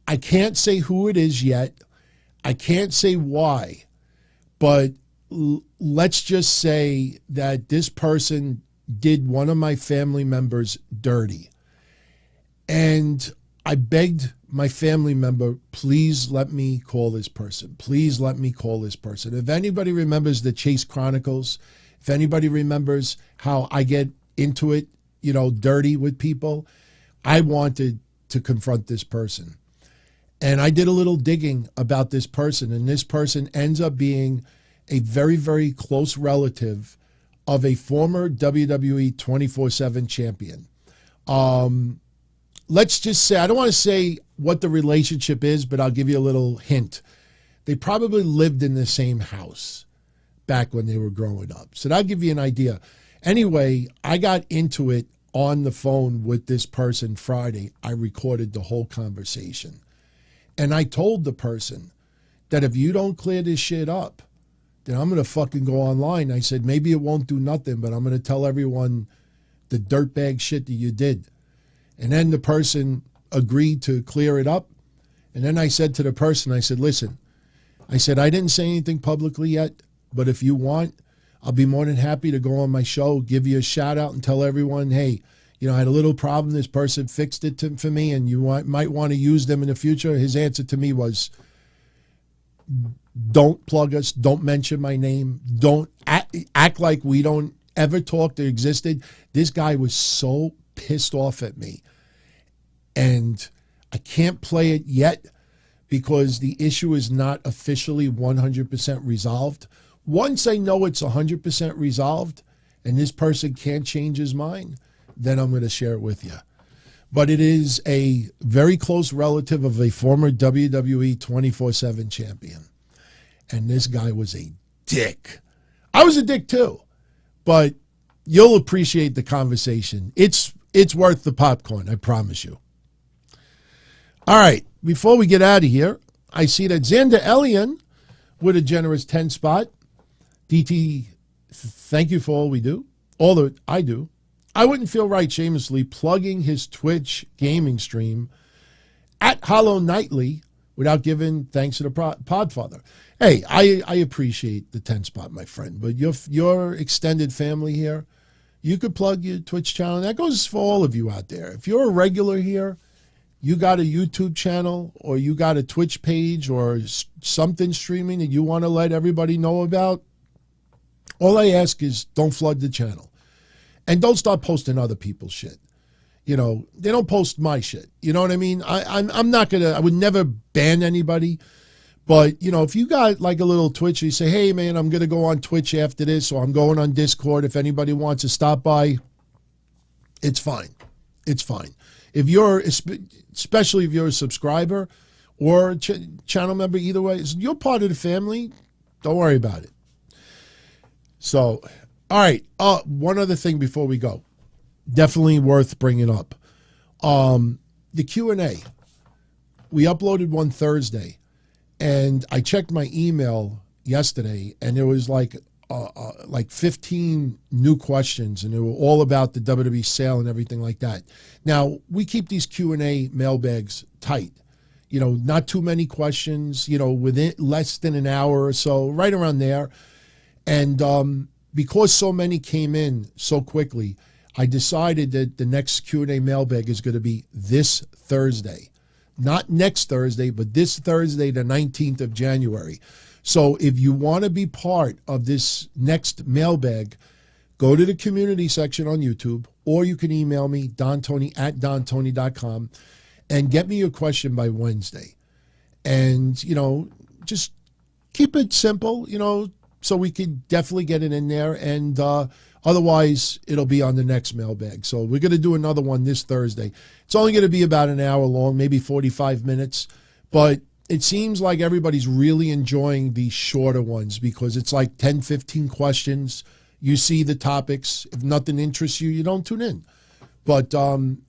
I can't say who it is yet. I can't say why, but let's just say that this person did one of my family members dirty. And I begged my family member, please let me call this person. Please let me call this person. If anybody remembers the Chase Chronicles, if anybody remembers how I get into it, dirty with people, I wanted to confront this person. And I did a little digging about this person, and this person ends up being a very, very close relative of a former WWE 24/7 champion. Let's just say, I don't want to say what the relationship is, but I'll give you a little hint. They probably lived in the same house back when they were growing up. So that'll give you an idea. Anyway, I got into it on the phone with this person Friday. I recorded the whole conversation. And I told the person that if you don't clear this shit up, then I'm going to fucking go online. I said, maybe it won't do nothing, but I'm going to tell everyone the dirtbag shit that you did. And then the person agreed to clear it up. And then I said to the person, I said, listen, I said, I didn't say anything publicly yet, but if you want, I'll be more than happy to go on my show, give you a shout out and tell everyone, hey, you know, I had a little problem. This person fixed it for me and you might want to use them in the future. His answer to me was, don't plug us. Don't mention my name. Don't act like we don't ever talk that existed. This guy was so pissed off at me. And I can't play it yet because the issue is not officially 100% resolved. Once I know it's 100% resolved and this person can't change his mind, then I'm going to share it with you. But it is a very close relative of a former WWE 24/7 champion. And this guy was a dick. I was a dick too. But you'll appreciate the conversation. It's worth the popcorn, I promise you. All right, before we get out of here, I see that Xander Elian with a generous 10 spot. DT, thank you for all we do, all that I do. I wouldn't feel right shamelessly plugging his Twitch gaming stream at Hollow Nightly without giving thanks to the Podfather. Hey, I appreciate the 10 spot, my friend, but your extended family here, you could plug your Twitch channel. That goes for all of you out there. If you're a regular here, you got a YouTube channel or you got a Twitch page or something streaming that you want to let everybody know about, all I ask is don't flood the channel. And don't start posting other people's shit. You know, they don't post my shit. You know what I mean? I'm not going to, I would never ban anybody. But, you know, if you got like a little Twitch, you say, hey, man, I'm going to go on Twitch after this, or I'm going on Discord. If anybody wants to stop by, it's fine. It's fine. If you're, especially if you're a subscriber or a channel member, either way, you're part of the family. Don't worry about it. So, all right. One other thing before we go. Definitely worth bringing up. The Q&A. We uploaded one Thursday, and I checked my email yesterday, and there was like 15 new questions, and they were all about the WWE sale and everything like that. Now, we keep these Q&A mailbags tight. You know, not too many questions, you know, within less than an hour or so, right around there. And because so many came in so quickly, I decided that the next Q&A mailbag is going to be this Thursday. Not next Thursday, but this Thursday, the 19th of January. So if you want to be part of this next mailbag, go to the community section on YouTube, or you can email me, dontony@dontony.com, and get me your question by Wednesday. And, you know, just keep it simple, you know, so we could definitely get it in there. And otherwise, it'll be on the next mailbag. So we're going to do another one this Thursday. It's only going to be about an hour long, maybe 45 minutes. But it seems like everybody's really enjoying these shorter ones because it's like 10, 15 questions. You see the topics. If nothing interests you, you don't tune in. But,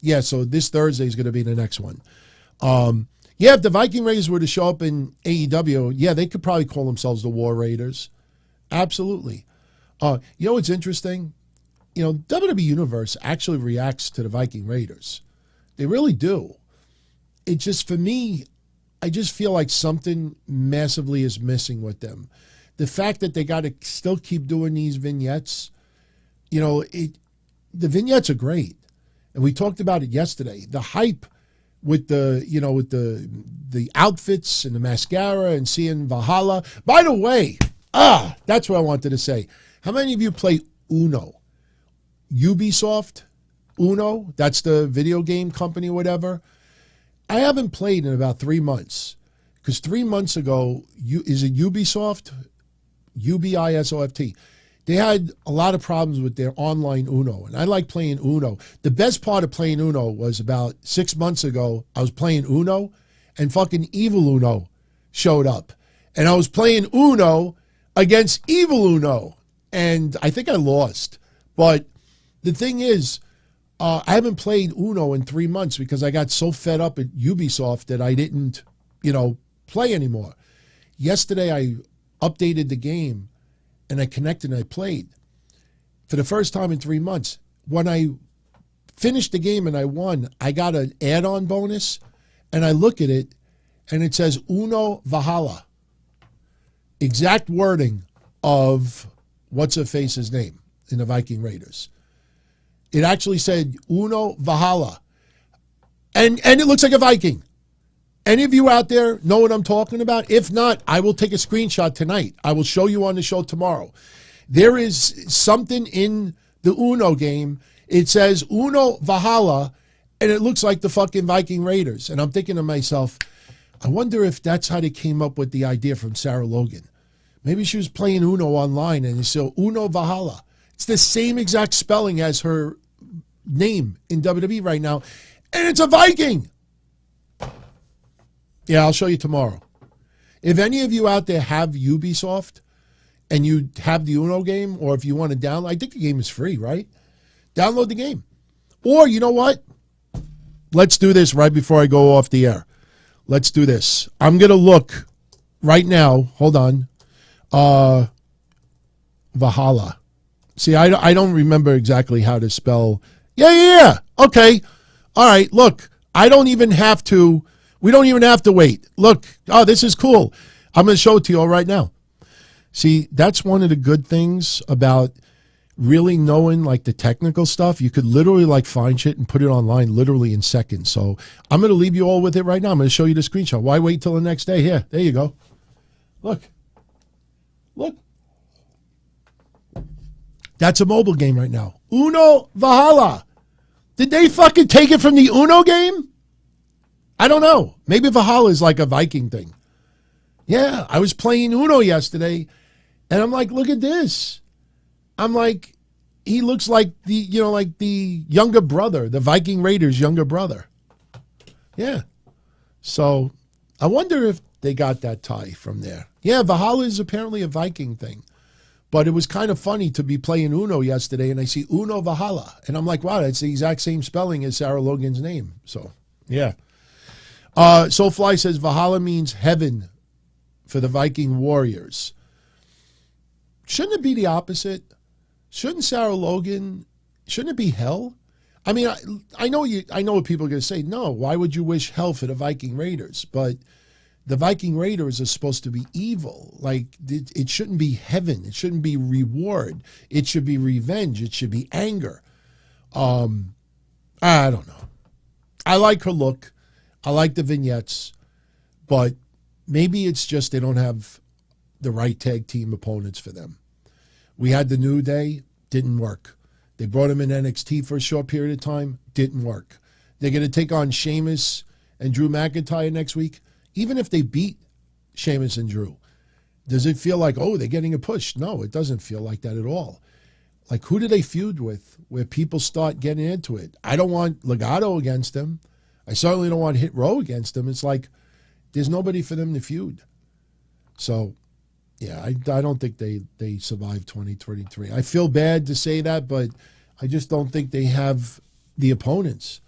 yeah, so this Thursday is going to be the next one. Yeah, if the Viking Raiders were to show up in AEW, yeah, they could probably call themselves the War Raiders. Absolutely. You know what's interesting? You know, WWE Universe actually reacts to the Viking Raiders. They really do. It just, for me, I just feel like something massively is missing with them. The fact that they got to still keep doing these vignettes, you know, the vignettes are great. And we talked about it yesterday. The hype with the, you know, with the outfits and the mascara and seeing Valhalla. By the way, that's what I wanted to say. How many of you play Uno? Ubisoft? Uno? That's the video game company or whatever. I haven't played in about 3 months. Because 3 months ago, is it Ubisoft? Ubisoft. They had a lot of problems with their online Uno. And I like playing Uno. The best part of playing Uno was about 6 months ago, I was playing Uno, and fucking Evil Uno showed up. And I was playing Uno against Evil Uno. And I think I lost. But the thing is, I haven't played Uno in 3 months because I got so fed up at Ubisoft that I didn't, play anymore. Yesterday, I updated the game and I connected and I played for the first time in 3 months. When I finished the game and I won, I got an add-on bonus, and I look at it and it says Uno Valhalla. Exact wording of what's-her-face's name in the Viking Raiders. It actually said Uno Valhalla. And it looks like a Viking. Any of you out there know what I'm talking about? If not, I will take a screenshot tonight. I will show you on the show tomorrow. There is something in the Uno game. It says Uno Valhalla, and it looks like the fucking Viking Raiders. And I'm thinking to myself, I wonder if that's how they came up with the idea from Sarah Logan. Maybe she was playing Uno online, and it's so Uno Valhalla. It's the same exact spelling as her name in WWE right now, and it's a Viking. Yeah, I'll show you tomorrow. If any of you out there have Ubisoft and you have the Uno game, or if you want to download, I think the game is free, right? Download the game. Or you know what? Let's do this right before I go off the air. Let's do this. I'm going to look right now. Hold on. Valhalla. See, I don't remember exactly how to spell. Yeah. Okay. All right. Look, I don't even have to. We don't even have to wait. Look. Oh, this is cool. I'm going to show it to you all right now. See, that's one of the good things about really knowing like the technical stuff. You could literally like find shit and put it online literally in seconds. So I'm going to leave you all with it right now. I'm going to show you the screenshot. Why wait till the next day? Here, there you go. Look. That's a mobile game right now. Uno Valhalla. Did they fucking take it from the Uno game? I don't know. Maybe Valhalla is like a Viking thing. Yeah, I was playing Uno yesterday, and I'm like, look at this. I'm like, he looks like the younger brother, the Viking Raiders' younger brother. Yeah. So I wonder if they got that tie from there. Yeah, Valhalla is apparently a Viking thing. But it was kind of funny to be playing Uno yesterday, and I see Uno Valhalla. And I'm like, wow, that's the exact same spelling as Sarah Logan's name. So, yeah. Soulfly says Valhalla means heaven for the Viking warriors. Shouldn't it be the opposite? Shouldn't it be hell? I mean, I know what people are going to say. No, why would you wish hell for the Viking Raiders? But the Viking Raiders are supposed to be evil. Like, it shouldn't be heaven. It shouldn't be reward. It should be revenge. It should be anger. I don't know. I like her look. I like the vignettes. But maybe it's just they don't have the right tag team opponents for them. We had the New Day. Didn't work. They brought him in NXT for a short period of time. Didn't work. They're going to take on Sheamus and Drew McIntyre next week. Even if they beat Sheamus and Drew, does it feel like, oh, they're getting a push? No, it doesn't feel like that at all. Like, who do they feud with where people start getting into it? I don't want Legado against them. I certainly don't want Hit Row against them. It's like there's nobody for them to feud. So, yeah, I don't think they survive 2023. I feel bad to say that, but I just don't think they have the opponents.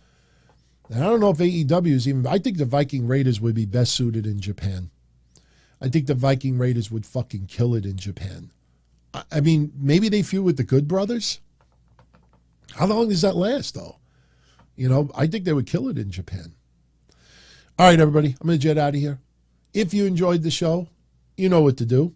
And I don't know if AEW is even... I think the Viking Raiders would be best suited in Japan. I think the Viking Raiders would fucking kill it in Japan. I mean, maybe they feud with the Good Brothers? How long does that last, though? I think they would kill it in Japan. All right, everybody. I'm going to jet out of here. If you enjoyed the show, you know what to do.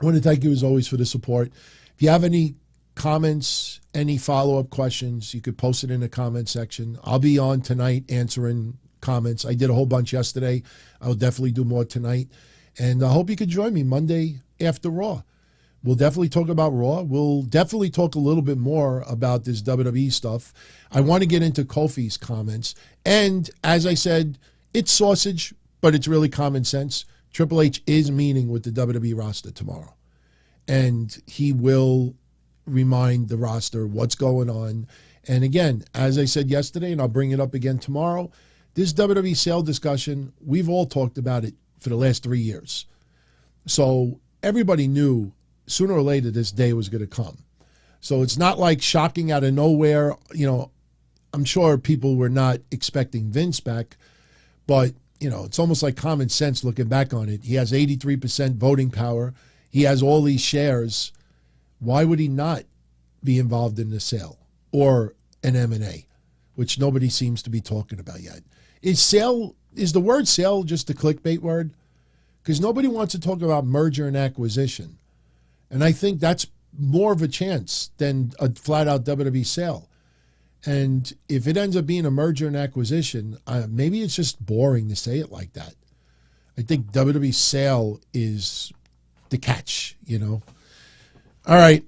I want to thank you, as always, for the support. If you have any comments, any follow-up questions, you could post it in the comment section. I'll be on tonight answering comments. I did a whole bunch yesterday. I'll definitely do more tonight. And I hope you could join me Monday after Raw. We'll definitely talk about Raw. We'll definitely talk a little bit more about this WWE stuff. I want to get into Kofi's comments. And as I said, it's sausage, but it's really common sense. Triple H is meeting with the WWE roster tomorrow. And he will remind the roster what's going on. And again, as I said yesterday, and I'll bring it up again tomorrow, this WWE sale discussion, we've all talked about it for the last 3 years. So everybody knew sooner or later this day was going to come. So it's not like shocking out of nowhere. I'm sure people were not expecting Vince back, but, it's almost like common sense looking back on it. He has 83% voting power. He has all these shares. Why would he not be involved in the sale or an M&A, which nobody seems to be talking about yet? Is the word sale just a clickbait word? Because nobody wants to talk about merger and acquisition. And I think that's more of a chance than a flat-out WWE sale. And if it ends up being a merger and acquisition, maybe it's just boring to say it like that. I think WWE sale is the catch, All right.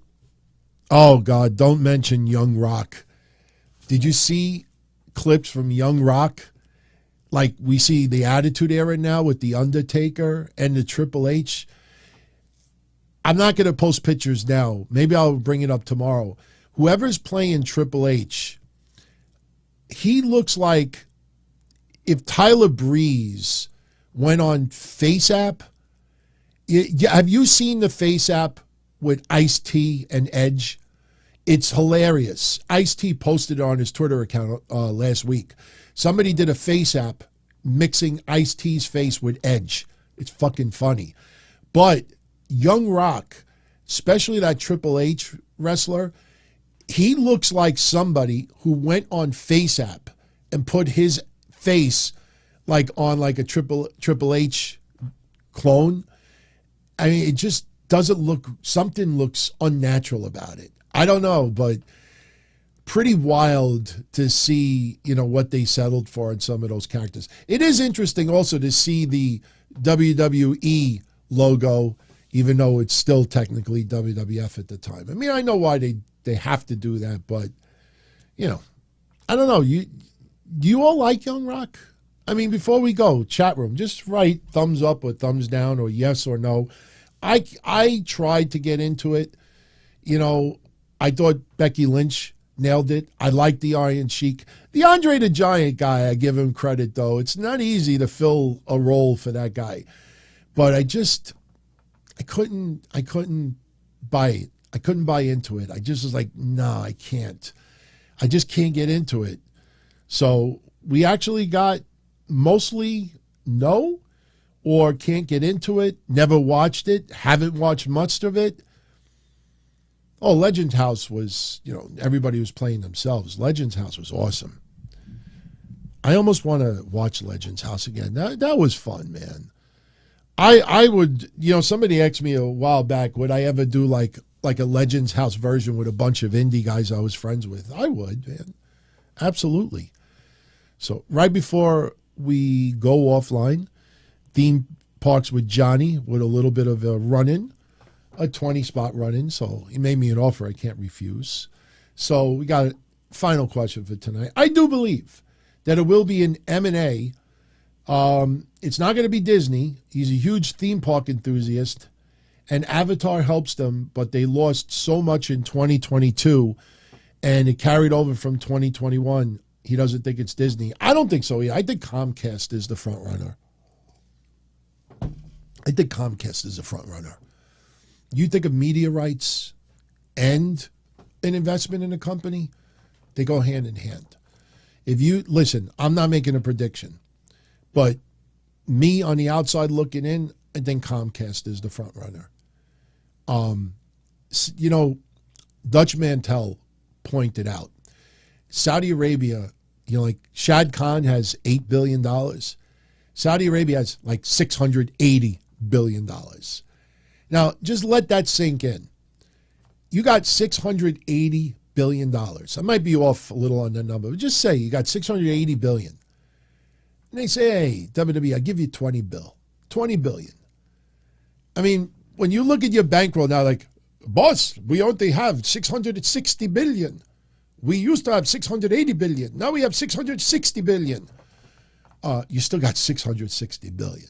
Oh, God, don't mention Young Rock. Did you see clips from Young Rock? Like we see the Attitude Era now with The Undertaker and the Triple H. I'm not going to post pictures now. Maybe I'll bring it up tomorrow. Whoever's playing Triple H, he looks like if Tyler Breeze went on FaceApp. Have you seen the FaceApp with Ice-T and Edge? It's hilarious. Ice-T posted it on his Twitter account last week. Somebody did a FaceApp mixing Ice-T's face with Edge. It's fucking funny. But Young Rock, especially that Triple H wrestler, he looks like somebody who went on FaceApp and put his face on a Triple H clone. I mean, it just doesn't look, something looks unnatural about it. I don't know, but pretty wild to see, what they settled for in some of those characters. It is interesting also to see the WWE logo, even though it's still technically WWF at the time. I mean, I know why they have to do that, but, I don't know. Do you all like Young Rock? I mean, before we go, chat room, just write thumbs up or thumbs down or yes or no. I tried to get into it. I thought Becky Lynch nailed it. I like the Iron Sheik. The Andre the Giant guy, I give him credit, though. It's not easy to fill a role for that guy. But I couldn't buy it. I couldn't buy into it. I just was like, nah, I can't. I just can't get into it. So we actually got mostly no, or can't get into it, never watched it, haven't watched much of it. Oh, Legends House was, everybody was playing themselves. Legends House was awesome. I almost want to watch Legends House again. That was fun, man. I would, somebody asked me a while back, would I ever do like a Legends House version with a bunch of indie guys I was friends with? I would, man. Absolutely. So right before we go offline, theme parks with Johnny with a little bit of a run-in, a 20-spot run-in. So he made me an offer I can't refuse. So we got a final question for tonight. I do believe that it will be an M&A. It's not going to be Disney. He's a huge theme park enthusiast, and Avatar helps them, but they lost so much in 2022, and it carried over from 2021. He doesn't think it's Disney. I don't think so either. I think Comcast is the front runner. You think of media rights and an investment in a company, they go hand in hand. Listen, I'm not making a prediction, but me on the outside looking in, I think Comcast is the front runner. Dutch Mantel pointed out, Saudi Arabia, like Shad Khan has $8 billion. Saudi Arabia has like $680 billion. Now, just let that sink in. You got $680 billion. I might be off a little on the number, but just say you got $680 billion. And they say, hey, WWE, I'll give you $20 billion. I mean, when you look at your bankroll now, like, boss, we only have $660 billion. We used to have $680 billion. Now we have $660 billion. You still got $660 billion.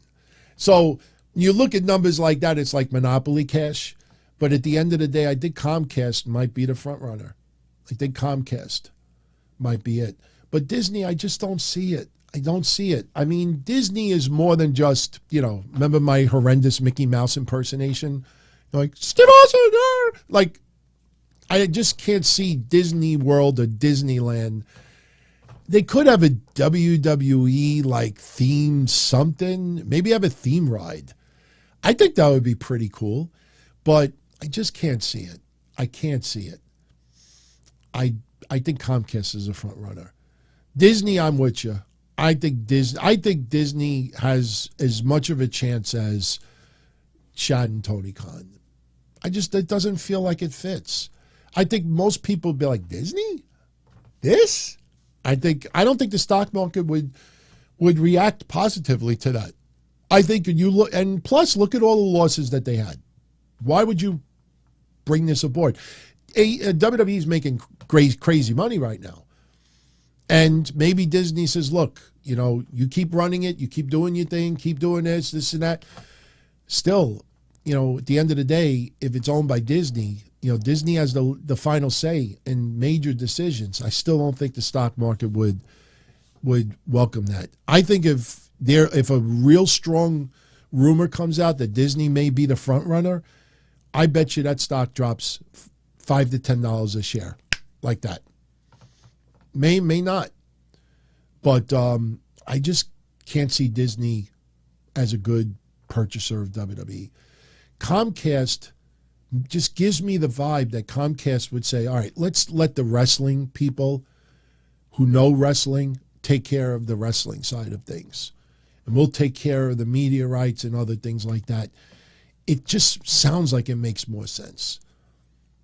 So you look at numbers like that, it's like monopoly cash. But at the end of the day, I think Comcast might be the front runner. I think Comcast might be it. But Disney, I just don't see it. I don't see it. I mean, Disney is more than just, remember my horrendous Mickey Mouse impersonation? Like, Steve Austin, like, I just can't see Disney World or Disneyland. They could have a WWE like themed something. Maybe have a theme ride. I think that would be pretty cool, but I just can't see it. I can't see it. I think Comcast is a front runner. Disney, I'm with you. I think Disney has as much of a chance as Shad and Tony Khan. It doesn't feel like it fits. I think most people would be like, Disney? This? I don't think the stock market would react positively to that. I think you look, and plus look at all the losses that they had. Why would you bring this aboard? WWE is making crazy money right now. And maybe Disney says, look, you keep running it, you keep doing your thing, keep doing this and that. Still, at the end of the day, if it's owned by Disney, Disney has the final say in major decisions. I still don't think the stock market would welcome that. I think if a real strong rumor comes out that Disney may be the front runner, I bet you that stock drops $5 to $10 a share, like that. May not, but I just can't see Disney as a good purchaser of WWE. Comcast just gives me the vibe that Comcast would say, all right, let's let the wrestling people who know wrestling take care of the wrestling side of things. And we'll take care of the media rights and other things like that. It just sounds like it makes more sense.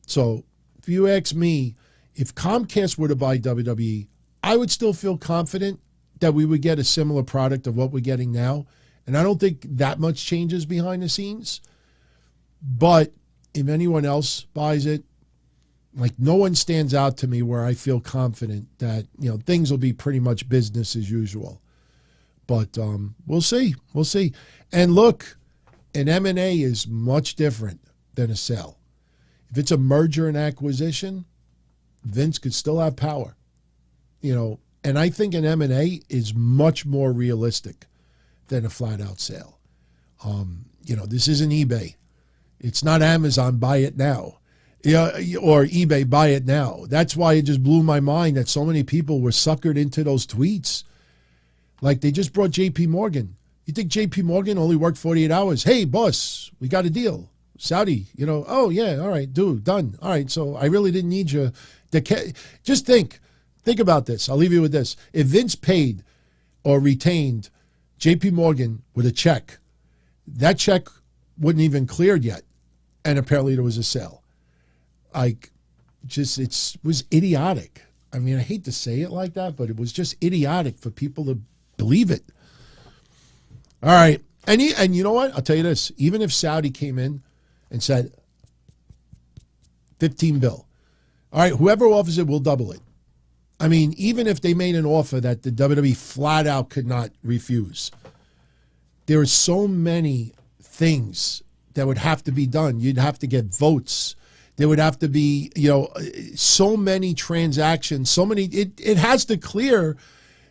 So if you ask me, if Comcast were to buy WWE, I would still feel confident that we would get a similar product of what we're getting now. And I don't think that much changes behind the scenes. But if anyone else buys it, like no one stands out to me where I feel confident that, things will be pretty much business as usual. But we'll see. We'll see. And look, an M&A is much different than a sale. If it's a merger and acquisition, Vince could still have power. And I think an M&A is much more realistic than a flat-out sale. This isn't eBay. It's not Amazon, buy it now. Or eBay, buy it now. That's why it just blew my mind that so many people were suckered into those tweets. Like they just brought JP Morgan. You think JP Morgan only worked 48 hours? Hey, boss, we got a deal. Saudi, oh, yeah, all right, dude, done. All right, so I really didn't need you. Just think about this. I'll leave you with this. If Vince paid or retained JP Morgan with a check, that check wouldn't even cleared yet. And apparently there was a sale. It was idiotic. I mean, I hate to say it like that, but it was just idiotic for people to believe it. All right. And you know what? I'll tell you this. Even if Saudi came in and said, 15 bill. All right, whoever offers it, we'll double it. I mean, even if they made an offer that the WWE flat out could not refuse, there are so many things that would have to be done. You'd have to get votes. There would have to be, so many transactions, it has to clear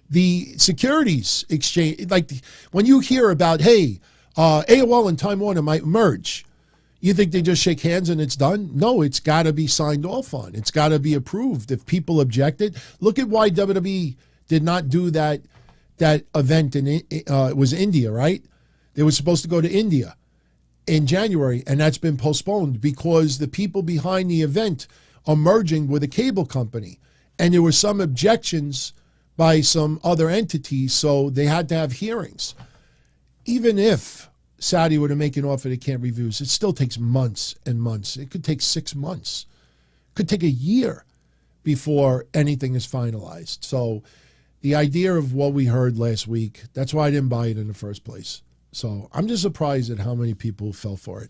the securities exchange. Like when you hear about, hey, AOL and Time Warner might merge, you think they just shake hands and it's done? No, it's got to be signed off on. It's got to be approved. If people objected, look at why WWE did not do that event it was India, right? They were supposed to go to India in January, and that's been postponed because the people behind the event are merging with a cable company. And there were some objections by some other entities, so they had to have hearings. Even if Saudi were to make an offer they can't refuse, it still takes months and months. It could take 6 months. It could take a year before anything is finalized. So the idea of what we heard last week, that's why I didn't buy it in the first place. So I'm just surprised at how many people fell for it.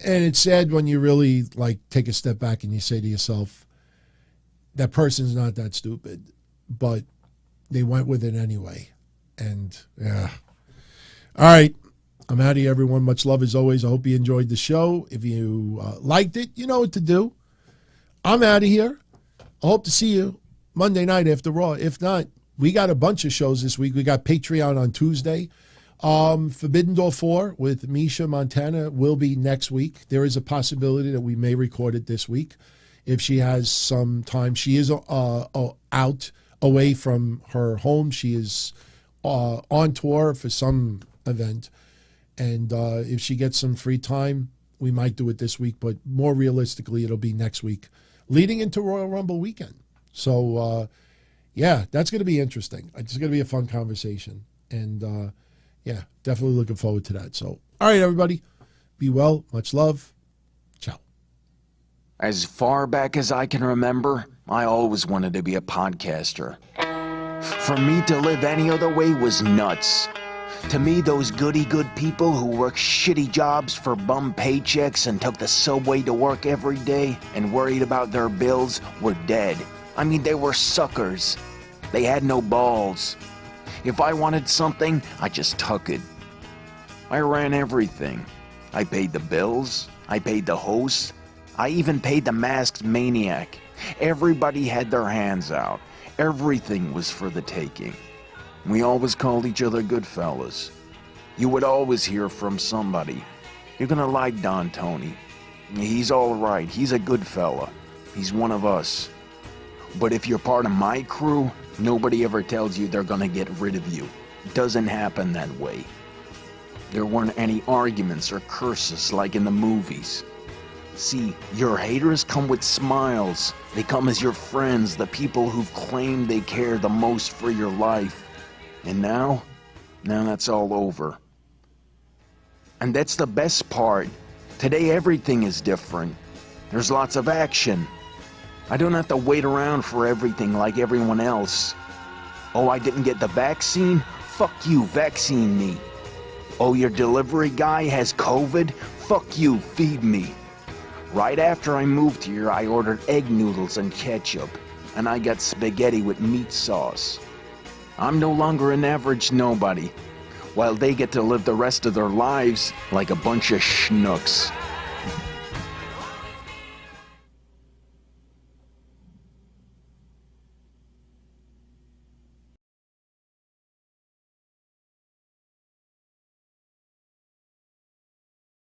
And it's sad when you really take a step back and you say to yourself, that person's not that stupid, but they went with it anyway. And yeah. All right. I'm out of here, everyone. Much love as always. I hope you enjoyed the show. If you liked it, you know what to do. I'm out of here. I hope to see you Monday night after Raw. If not, we got a bunch of shows this week. We got Patreon on Tuesday. Forbidden Door 4 with Misha Montana will be next week. There is a possibility that we may record it this week if she has some time. She is out away from her home. She is on tour for some event. And if she gets some free time, we might do it this week. But more realistically, it'll be next week, leading into Royal Rumble weekend. So, yeah, that's going to be interesting. It's going to be a fun conversation. And, yeah, definitely looking forward to that. So, all right, everybody, be well. Much love. Ciao.
As far back as I can remember, I always wanted to be a podcaster. For me to live any other way was nuts. To me, those goody-good people who worked shitty jobs for bum paychecks and took the subway to work every day and worried about their bills were dead. I mean, they were suckers. They had no balls. If I wanted something, I just took it. I ran everything. I paid the bills. I paid the hosts. I even paid the masked maniac. Everybody had their hands out. Everything was for the taking. We always called each other good fellas. You would always hear from somebody. You're gonna like Don Tony. He's all right. He's a good fella. He's one of us. But if you're part of my crew, nobody ever tells you they're gonna get rid of you. It doesn't happen that way. There weren't any arguments or curses like in the movies. See, your haters come with smiles. They come as your friends, the people who've claimed they care the most for your life. And now that's all over. And that's the best part. Today everything is different. There's lots of action. I don't have to wait around for everything like everyone else. Oh, I didn't get the vaccine? Fuck you, vaccine me. Oh, your delivery guy has COVID? Fuck you, feed me. Right after I moved here, I ordered egg noodles and ketchup, and I got spaghetti with meat sauce. I'm no longer an average nobody, while they get to live the rest of their lives like a bunch of schnooks.